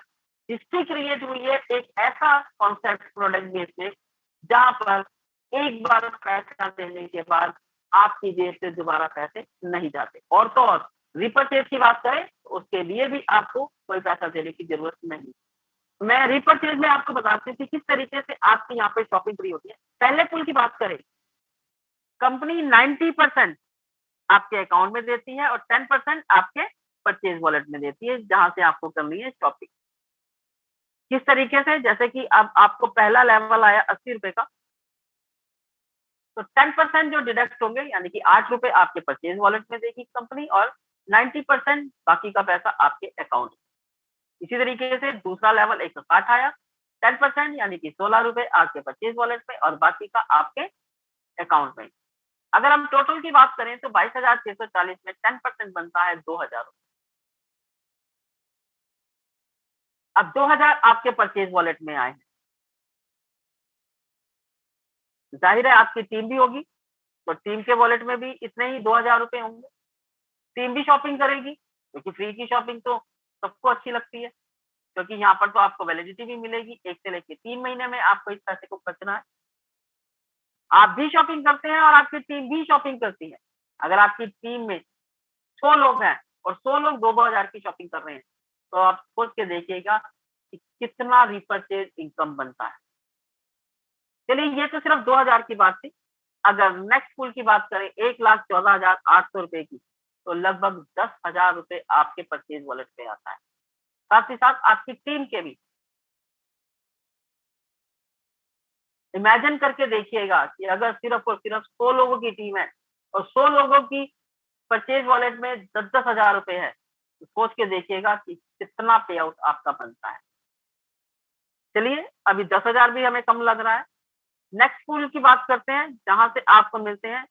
हिस्ट्री क्रिएट हुई है एक ऐसा कॉन्सेप्ट प्रोडक्ट बेस पे जहां पर एक बार पैसा देने के बाद आपकी जेब से दोबारा पैसे नहीं जाते। और तो और रिपर्चेज की बात करें तो उसके लिए भी आपको कोई पैसा देने की जरूरत नहीं। मैं रिपर्चेज में आपको बताती थी किस तरीके से आपकी यहाँ पे शॉपिंग फ्री होती है। पहले पुल की बात करें, कंपनी 90% आपके अकाउंट में देती है और 10% आपके परचेज वॉलेट में देती है, जहां से आपको करनी है शॉपिंग। किस तरीके से, जैसे कि अब आपको पहला लेवल आया 80 रुपए का, तो 10% जो डिडक्ट होंगे यानी कि 8 रुपए आपके परचेज वॉलेट में देगी कंपनी और 90% बाकी का पैसा आपके अकाउंट में। इसी तरीके से दूसरा लेवल 160 आया, 10% यानी कि 16 रुपए आपके परचेज वॉलेट में और बाकी का आपके अकाउंट में। अगर हम टोटल की बात करें तो 22,640 में 10% बनता है 2,000। अब 2,000 आपके परचेज वॉलेट में आए हैं, जाहिर है आपकी टीम भी होगी, तो टीम के वॉलेट में भी इतने ही 2000 रुपए होंगे। टीम भी शॉपिंग करेगी, क्योंकि फ्री की शॉपिंग तो सबको अच्छी लगती है, क्योंकि यहाँ पर तो आपको वैलिडिटी भी मिलेगी, 1 से लेके 3 महीने में आपको इस पैसे को खर्चना है। आप भी शॉपिंग करते हैं और आपकी टीम भी शॉपिंग करती है। अगर आपकी टीम में 100 लोग हैं और 100 लोग 2-2000 की शॉपिंग कर रहे हैं, तो आप सोच के देखिएगा कि कितना रिपर्चेज इनकम बनता है। चलिए, ये तो सिर्फ 2000 की बात थी। अगर नेक्स्ट पूल की बात करें 1,14,800 रुपए की, तो लगभग 10,000 रुपए आपके परचेज वॉलेट पे आता है, साथ ही साथ आपकी टीम के भी। इमेजिन करके देखिएगा कि अगर सिर्फ और सिर्फ 100 लोगों की टीम है और 100 लोगों की परचेज वॉलेट में 10-10 हजार रुपए है, तो सोच के देखिएगा कि कितना पे आउट आपका बनता है। चलिए, अभी 10,000 भी हमें कम लग रहा है। नेक्स्ट पूल की बात करते हैं, जहां से आपको मिलते हैं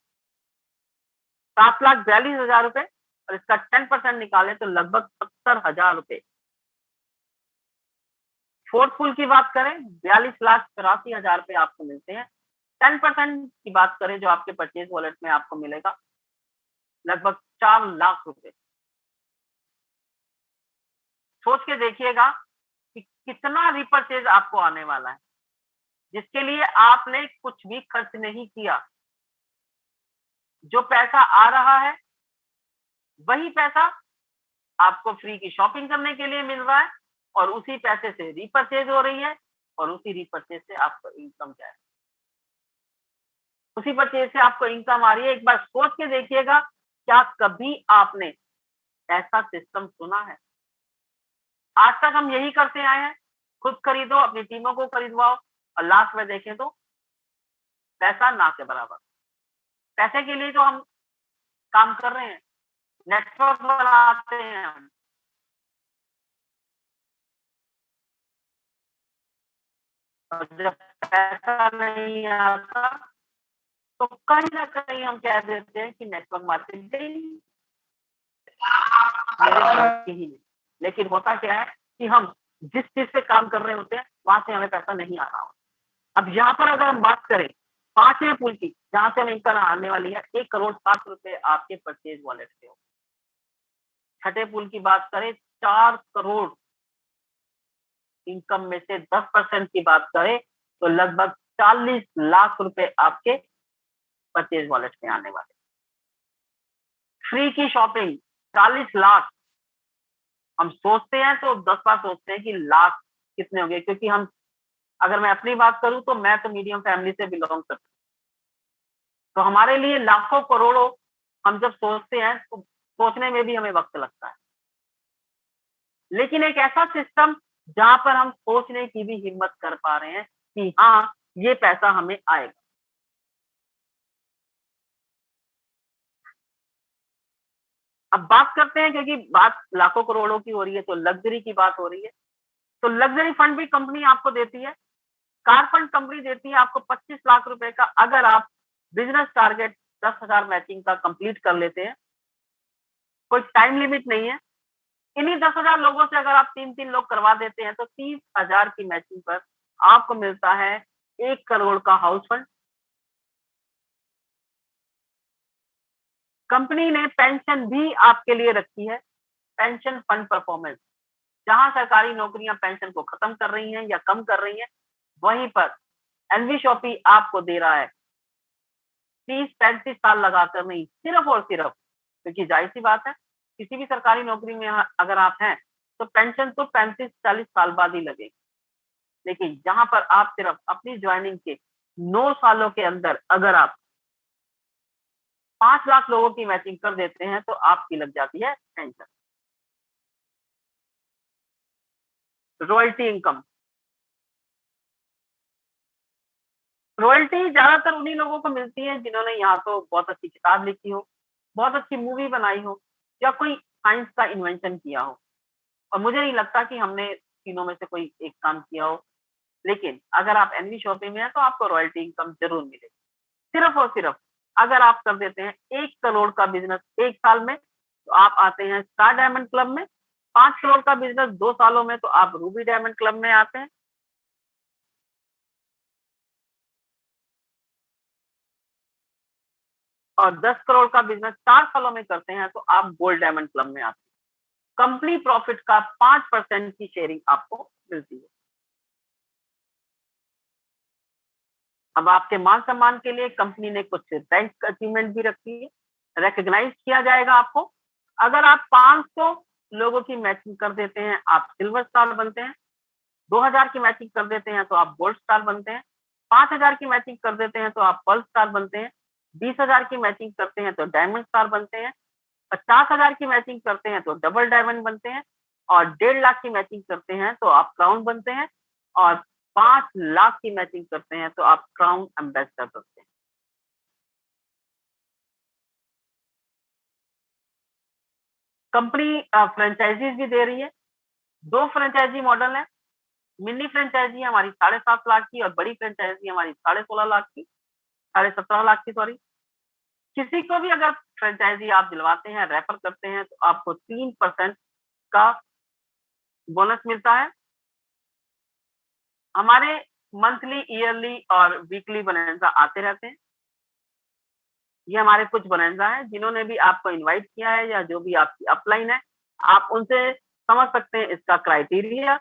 7,42,000 रुपए, और इसका 10% निकालें तो लगभग 70,000 रुपए। फोर्थ पूल की बात करें 42,84,000 रुपए आपको मिलते हैं। 10% की बात करें जो आपके परचेज वॉलेट में आपको मिलेगा, लगभग 4 लाख रुपए। सोच के देखिएगा कि कितना रिपर्चेज आपको आने वाला है, जिसके लिए आपने कुछ भी खर्च नहीं किया। जो पैसा आ रहा है वही पैसा आपको फ्री की शॉपिंग करने के लिए मिल रहा है, और उसी पैसे से रिपर्चेज हो रही है, और उसी रिपर्चेज से आपको इनकम क्या है, उसी परचेज से आपको इनकम आ रही है। एक बार सोच के देखिएगा, क्या कभी आपने ऐसा सिस्टम सुना है? आज तक हम यही करते आए हैं, खुद खरीदो, अपनी टीमों को खरीदवाओ, और लास्ट में देखें तो पैसा ना के बराबर। पैसे के लिए तो हम काम कर रहे हैं, नेटवर्क बनाते हैं हम, और जब पैसा नहीं आता तो कहीं ना कहीं हम कह देते हैं कि नेटवर्क मार्केटिंग मेरे हाथ की ही नहीं। लेकिन होता क्या है कि हम जिस चीज पे काम कर रहे होते हैं वहां से हमें पैसा नहीं आ रहा होता। अब यहाँ पर अगर हम बात करें 5वें पुल की, जहां से हमें इनकम आने वाली है 1,60,00,000 रुपए आपके परचेज वॉलेट पे हो। 6ठे पुल की बात करें 4 करोड़ इनकम में से 10% की बात करें तो लगभग 40 लाख रुपए आपके परचेज वॉलेट में आने वाले। फ्री की शॉपिंग 40 लाख, हम सोचते हैं तो 10 बार सोचते हैं कि लाख कितने होंगे, क्योंकि हम, अगर मैं अपनी बात करूं तो मैं तो मीडियम फैमिली से बिलोंग करता हूं, तो हमारे लिए लाखों करोड़ों हम जब सोचते हैं तो सोचने में भी हमें वक्त लगता है। लेकिन एक ऐसा सिस्टम जहां पर हम सोचने की भी हिम्मत कर पा रहे हैं कि हाँ, ये पैसा हमें आएगा। अब बात करते हैं, क्योंकि बात लाखों करोड़ों की हो रही है तो लग्जरी की बात हो रही है, तो लग्जरी फंड भी कंपनी आपको देती है। कार फंड कंपनी देती है आपको 25 लाख रुपए का, अगर आप बिजनेस टारगेट 10,000 मैचिंग का कंप्लीट कर लेते हैं। कोई टाइम लिमिट नहीं है। इन्हीं 10,000 लोगों से अगर आप 3-3 लोग करवा देते हैं तो 30,000 की मैचिंग पर आपको मिलता है 1 करोड़ का हाउस फंड। कंपनी ने पेंशन भी आपके लिए रखी है, पेंशन फंड परफॉर्मेंस। जहां सरकारी नौकरियां पेंशन को खत्म कर रही हैं या कम कर रही हैं, वहीं पर एनवी शॉपी आपको दे रहा है 30-35 साल लगाकर नहीं, सिर्फ और सिर्फ, क्योंकि जाहिर सी बात है किसी भी सरकारी नौकरी में अगर आप हैं तो पेंशन तो 35-40 साल बाद ही लगेगी। लेकिन जहां पर आप सिर्फ अपनी ज्वाइनिंग के 9 सालों के अंदर अगर आप 5 लाख लोगों की मैचिंग कर देते हैं तो आपकी लग जाती है पेंशन। रॉयल्टी इनकम, रॉयल्टी ज्यादातर उन्हीं लोगों को मिलती है जिन्होंने यहाँ तो बहुत अच्छी किताब लिखी हो, बहुत अच्छी मूवी बनाई हो, या कोई साइंस का इन्वेंशन किया हो। और मुझे नहीं लगता कि हमने तीनों में से कोई एक काम किया हो। लेकिन अगर आप एनवी शॉपिंग में हैं तो आपको रॉयल्टी इनकम जरूर मिलेगी। सिर्फ और सिर्फ अगर आप कर देते हैं 1 करोड़ का बिजनेस 1 साल में तो आप आते हैं स्टार डायमंड क्लब में, 5 करोड़ का बिजनेस 2 सालों में तो आप रूबी डायमंड क्लब में आते हैं। और 10 करोड़ का बिजनेस 4 सालों में करते हैं तो आप गोल्ड डायमंड क्लब में आते हैं। कंपनी प्रॉफिट का 5% की शेयरिंग आपको मिलती है। अब आपके मान सम्मान के लिए कंपनी ने कुछ रैंक अचीवमेंट भी रखी है, रिकॉग्नाइज किया जाएगा आपको। अगर आप 500 लोगों की मैचिंग कर देते हैं आप सिल्वर स्टार बनते हैं, 2000 की मैचिंग कर देते हैं तो आप गोल्ड स्टार बनते हैं, 5000 की मैचिंग कर देते हैं तो आप पर्ल स्टार बनते हैं, 20,000 की मैचिंग करते हैं तो डायमंड स्टार बनते हैं, 50,000 की मैचिंग करते हैं तो डबल डायमंड बनते हैं, और 1.5 लाख की मैचिंग करते हैं तो आप क्राउन बनते हैं, और 5 लाख की मैचिंग करते हैं तो आप क्राउन एम्बेसडर बनते हैं। कंपनी फ्रेंचाइजीज भी दे रही है। 2 फ्रेंचाइजी मॉडल है। मिनी फ्रेंचाइजी हमारी 7.5 लाख की और बड़ी फ्रेंचाइजी हमारी 16.5 लाख की, 17.5 लाख की, सॉरी। किसी को भी अगर फ्रेंचाइजी आप दिलवाते हैं, रेफर करते हैं तो आपको 3% का बोनस मिलता है। हमारे मंथली, ईयरली और वीकली बोनैंजा आते रहते हैं। ये हमारे कुछ बोनैंजा हैं। जिन्होंने भी आपको इनवाइट किया है या जो भी आपकी अपलाइन है, आप उनसे समझ सकते हैं इसका क्राइटेरिया।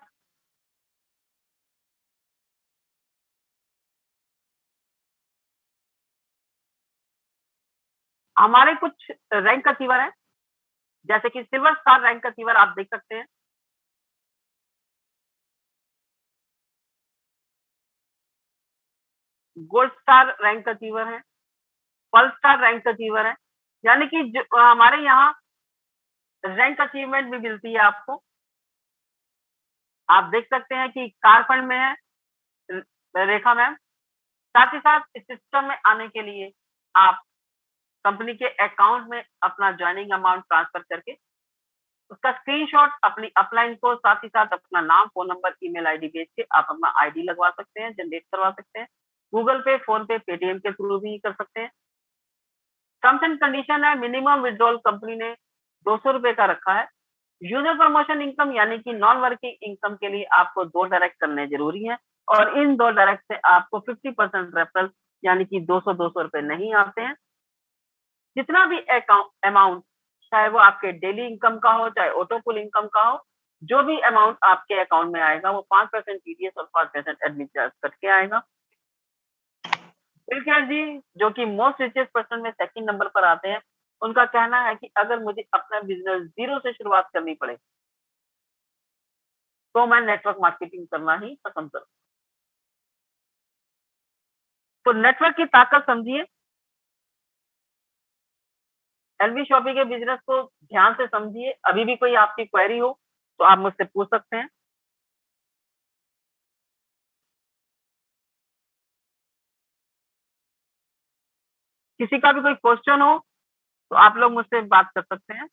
हमारे कुछ रैंक अचीवर हैं, जैसे कि सिल्वर स्टार रैंक अचीवर आप देख सकते हैं। गोल्ड स्टार रैंक अचीवर है, पर्ल स्टार रैंक अचीवर है। यानी कि हमारे यहाँ रैंक अचीवमेंट भी मिलती है आपको। आप देख सकते हैं कि कार फंड में है रेखा मैम। साथ ही साथ इस सिस्टम में आने के लिए आप कंपनी के अकाउंट में अपना ज्वाइनिंग अमाउंट ट्रांसफर करके उसका स्क्रीनशॉट अपनी अपलाइन को, साथ ही साथ अपना नाम, फोन नंबर, ईमेल आईडी भेज के आप अपना आईडी लगवा सकते हैं, जनरेट करवा सकते हैं। गूगल पे, फोन पे, पेटीएम के थ्रू भी कर सकते हैं। टर्म्स एंड कंडीशन है, मिनिमम विड्रॉल कंपनी ने 200 रुपए का रखा है। यूजर प्रमोशन इनकम यानी कि नॉन वर्किंग इनकम के लिए आपको 2 डायरेक्ट करने जरूरी है, और इन 2 डायरेक्ट से आपको 50% रेफरल यानी कि 200 रुपए नहीं आते हैं। जितना भी अमाउंट, चाहे वो आपके डेली इनकम का हो, चाहे ऑटोपुल इनकम का हो, जो भी अमाउंट आपके अकाउंट में आएगा वो 5% टीडीएस और 5% एडमिन चार्ज करके आएगा। बिलकेट जी, जो कि मोस्ट रिचेस्ट पर्सन में सेकंड नंबर पर आते हैं, उनका कहना है कि अगर मुझे अपना बिजनेस जीरो से शुरुआत करनी पड़े तो मैं नेटवर्क मार्केटिंग करना ही पसंद करूँ। तो नेटवर्क की ताकत समझिए। एलवी शॉपी के बिजनेस को ध्यान से समझिए। अभी भी कोई आपकी क्वेरी हो तो आप मुझसे पूछ सकते हैं। किसी का भी कोई क्वेश्चन हो तो आप लोग मुझसे बात कर सकते हैं।